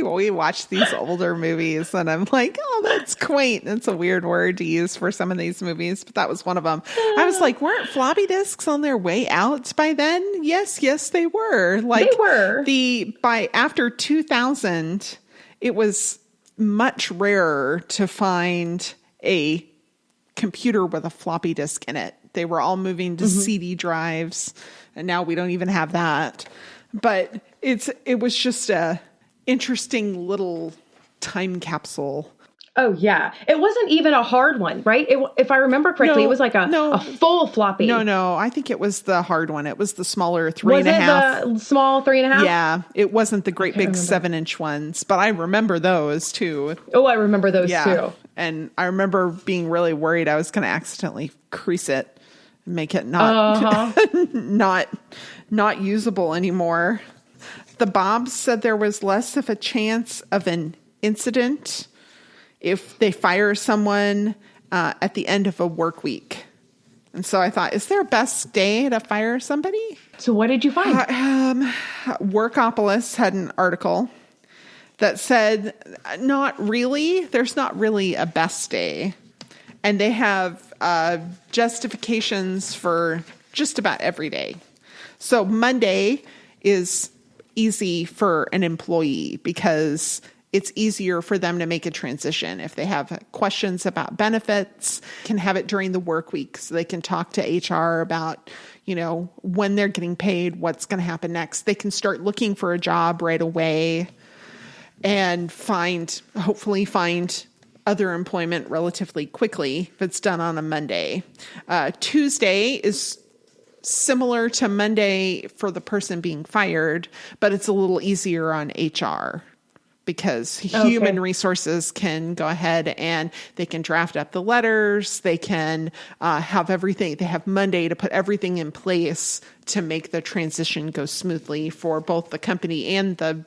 We watch these older movies and I'm like, oh, that's quaint. It's a weird word to use for some of these movies, but that was one of them. I was like, weren't floppy disks on their way out by then? Yes, they were. Like they were. By after 2000, it was much rarer to find a computer with a floppy disk in it. They were all moving to CD drives, and now we don't even have that. But it was just a interesting little time capsule. Oh, yeah. It wasn't even a hard one, right? If I remember correctly, it was like a full floppy. No. I think it was the hard one. It was the smaller 3.5. Was it the small 3.5? Yeah. It wasn't the great big 7-inch ones, but I remember those too. Oh, I remember those too. And I remember being really worried I was going to accidentally crease it and make it not not usable anymore. The Bobs said there was less of a chance of an incident if they fire someone at the end of a work week. And so I thought, is there a best day to fire somebody? So what did you find? Workopolis had an article that said, not really. There's not really a best day. And they have justifications for just about every day. So Monday is easy for an employee because it's easier for them to make a transition. If they have questions about benefits, can have it during the work week so they can talk to HR about, when they're getting paid, what's going to happen next. They can start looking for a job right away and hopefully find other employment relatively quickly if it's done on a Monday. Tuesday is similar to Monday for the person being fired, but it's a little easier on HR because human resources can go ahead and they can draft up the letters. They can have everything. They have Monday to put everything in place to make the transition go smoothly for both the company and the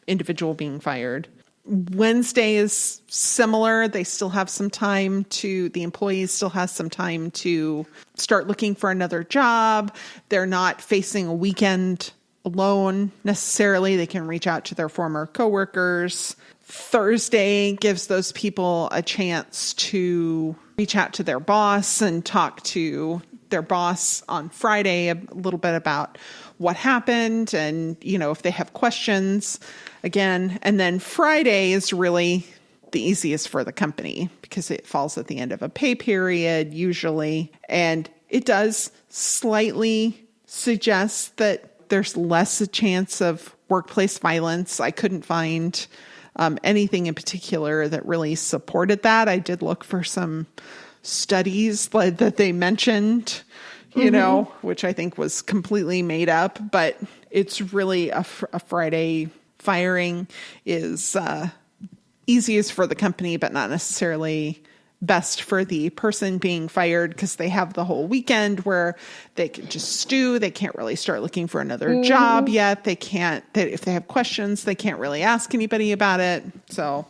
individual being fired. Wednesday is similar. They still have some time the employees still has some time to start looking for another job. They're not facing a weekend alone necessarily. They can reach out to their former coworkers. Thursday gives those people a chance to reach out to their boss and talk to their boss on Friday a little bit about what happened and, if they have questions again. And then Friday is really the easiest for the company because it falls at the end of a pay period usually. And it does slightly suggest that there's less a chance of workplace violence. I couldn't find anything in particular that really supported that. I did look for some studies that they mentioned, which I think was completely made up, but it's really a Friday firing is easiest for the company, but not necessarily best for the person being fired because they have the whole weekend where they can just stew. They can't really start looking for another job yet. They can't, if they have questions, they can't really ask anybody about it. So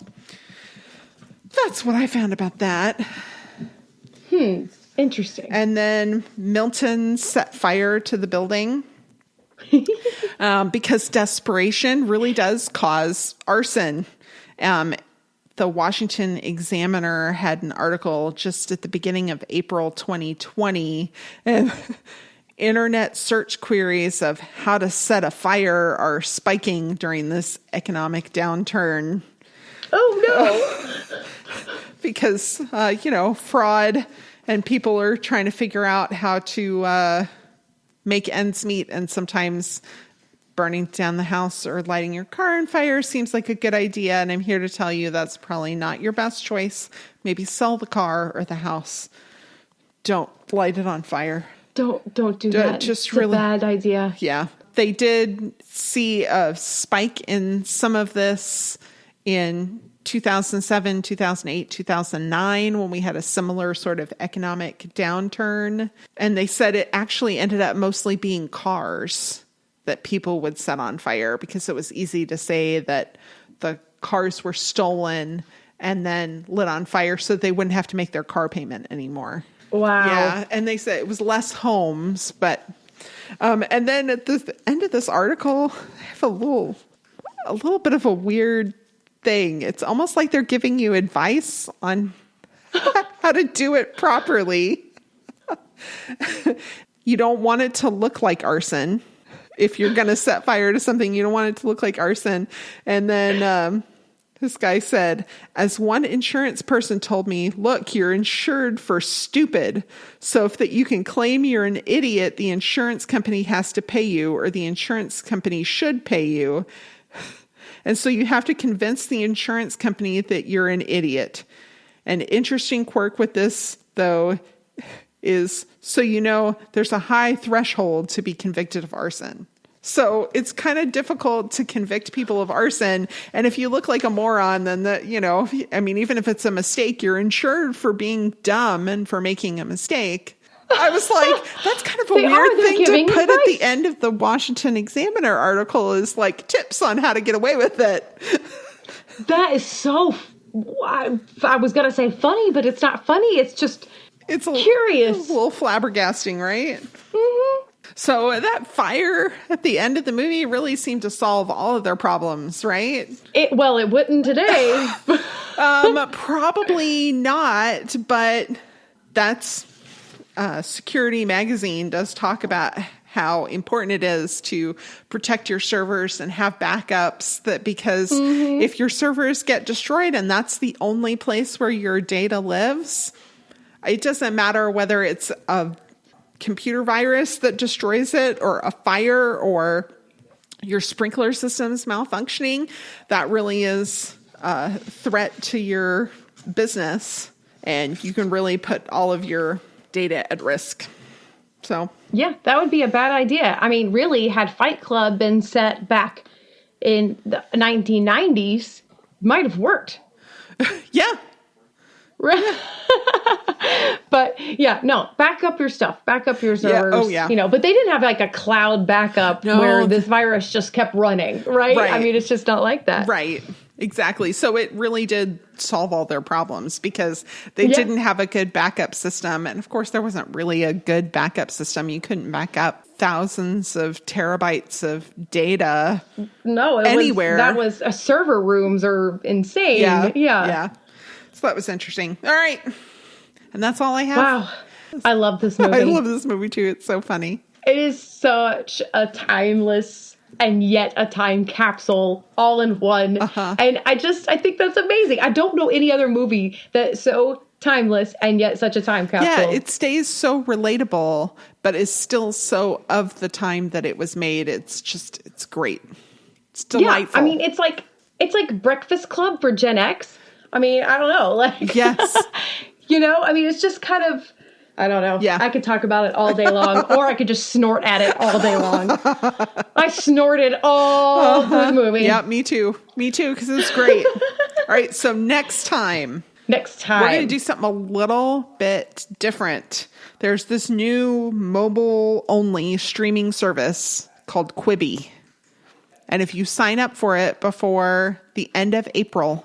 that's what I found about that. Interesting. And then Milton set fire to the building because desperation really does cause arson. The Washington Examiner had an article just at the beginning of April 2020, and internet search queries of how to set a fire are spiking during this economic downturn. Oh, no. Because, fraud and people are trying to figure out how to make ends meet, and sometimes burning down the house or lighting your car on fire seems like a good idea. And I'm here to tell you that's probably not your best choice. Maybe sell the car or the house. Don't light it on fire. Don't do that. Just it's really a bad idea. Yeah. They did see a spike in some of this in 2007, 2008, 2009, when we had a similar sort of economic downturn. And they said it actually ended up mostly being cars that people would set on fire because it was easy to say that the cars were stolen and then lit on fire so they wouldn't have to make their car payment anymore. Wow. Yeah. And they said it was less homes, but, and then at the end of this article, I have a little bit of a weird thing. It's almost like they're giving you advice on how to do it properly. You don't want it to look like arson. If you're going to set fire to something, you don't want it to look like arson. And then this guy said, as one insurance person told me, look, you're insured for stupid. So if that you can claim you're an idiot, the insurance company has to pay you, or the insurance company should pay you. And so you have to convince the insurance company that you're an idiot. An interesting quirk with this, though, is so you know there's a high threshold to be convicted of arson. So it's kind of difficult to convict people of arson. And if you look like a moron, then even if it's a mistake, you're insured for being dumb and for making a mistake. I was like, that's kind of a weird thing to put at the end of the Washington Examiner article is like tips on how to get away with it. That is so, I was going to say funny, but it's not funny. It's just curious. It's a little flabbergasting, right? Mm-hmm. So that fire at the end of the movie really seemed to solve all of their problems, right? It wouldn't today. Probably not, but that's Security Magazine does talk about how important it is to protect your servers and have backups, that because if your servers get destroyed and that's the only place where your data lives, it doesn't matter whether it's a computer virus that destroys it or a fire or your sprinkler system's malfunctioning. That really is a threat to your business, and you can really put all of your data at risk. So yeah, that would be a bad idea. I mean, really, had Fight Club been set back in the 1990s, might have worked. Yeah. But yeah, no, back up your stuff, back up your servers. Yeah. Oh, yeah. But they didn't have like a cloud backup where this virus just kept running, right? I mean, it's just not like that. Right. Exactly. So it really did solve all their problems because they didn't have a good backup system. And of course, there wasn't really a good backup system. You couldn't back up thousands of terabytes of data anywhere. That was server rooms are insane. Yeah. So that was interesting. All right. And that's all I have. Wow. I love this movie. I love this movie too. It's so funny. It is such a timeless and yet a time capsule all in one. And I think that's amazing. I don't know any other movie that's so timeless and yet such a time capsule. Yeah, it stays so relatable, but is still so of the time that it was made. It's great. It's delightful. Yeah, I mean, it's like Breakfast Club for Gen X. I mean, I don't know. Like, yes. I mean, it's just kind of, I don't know. Yeah. I could talk about it all day long, or I could just snort at it all day long. I snorted all the movie. Yeah, me too. Me too, because it's great. All right, so next time. We're going to do something a little bit different. There's this new mobile-only streaming service called Quibi. And if you sign up for it before the end of April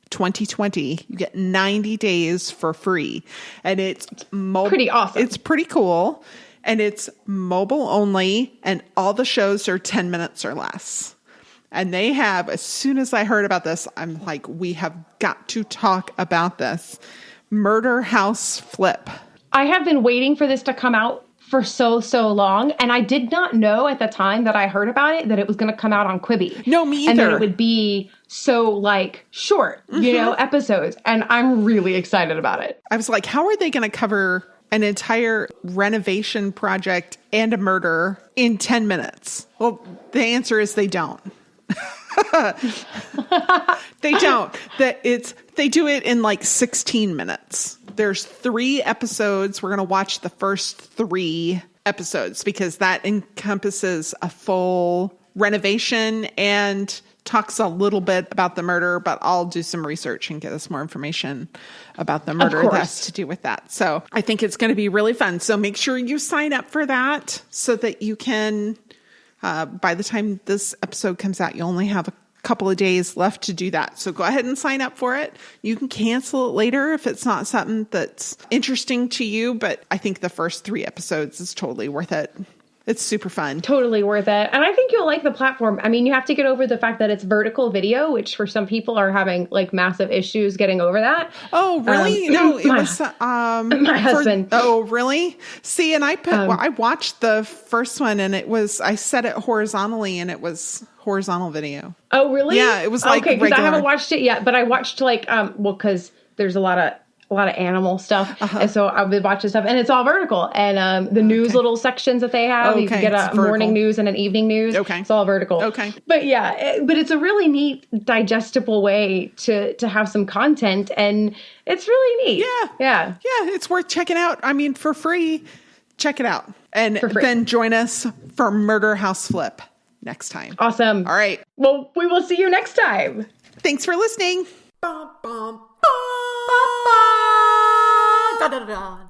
2020, you get 90 days for free. And it's pretty awesome. It's pretty cool. And it's mobile only. And all the shows are 10 minutes or less. And they have, as soon as I heard about this, I'm like, we have got to talk about this. Murder House Flip. I have been waiting for this to come out for so long. And I did not know at the time that I heard about it that it was going to come out on Quibi. No, me either. And that it would be so short, episodes. And I'm really excited about it. I was like, how are they going to cover an entire renovation project and a murder in 10 minutes? Well, the answer is they don't. They don't. They do it in like 16 minutes. There's 3 episodes. We're going to watch the first 3 episodes because that encompasses a full renovation and talks a little bit about the murder, but I'll do some research and get us more information about the murder that has to do with that. So I think it's going to be really fun. So make sure you sign up for that so that you can, by the time this episode comes out, you only have a couple of days left to do that. So go ahead and sign up for it. You can cancel it later if it's not something that's interesting to you, but I think the first 3 episodes is totally worth it. It's super fun. Totally worth it. And I think you'll like the platform. I mean, you have to get over the fact that it's vertical video, which for some people are having like massive issues getting over that. Oh, really? No, it was my husband. Oh, really? See, and I watched the first one and I set it horizontally and it was horizontal video. Oh, really? Yeah, it was like okay, because I regular. haven't watched it yet, but I watched like because there's a lot of animal stuff. And so I've been watching stuff and it's all vertical. And the news little sections that they have, you can get a morning news and an evening news. Okay. It's all vertical. Okay. But yeah, but it's a really neat, digestible way to have some content and it's really neat. Yeah. Yeah. Yeah, it's worth checking out. I mean, for free, check it out. And then join us for Murder House Flip next time. Awesome. All right. Well, we will see you next time. Thanks for listening. Da da da.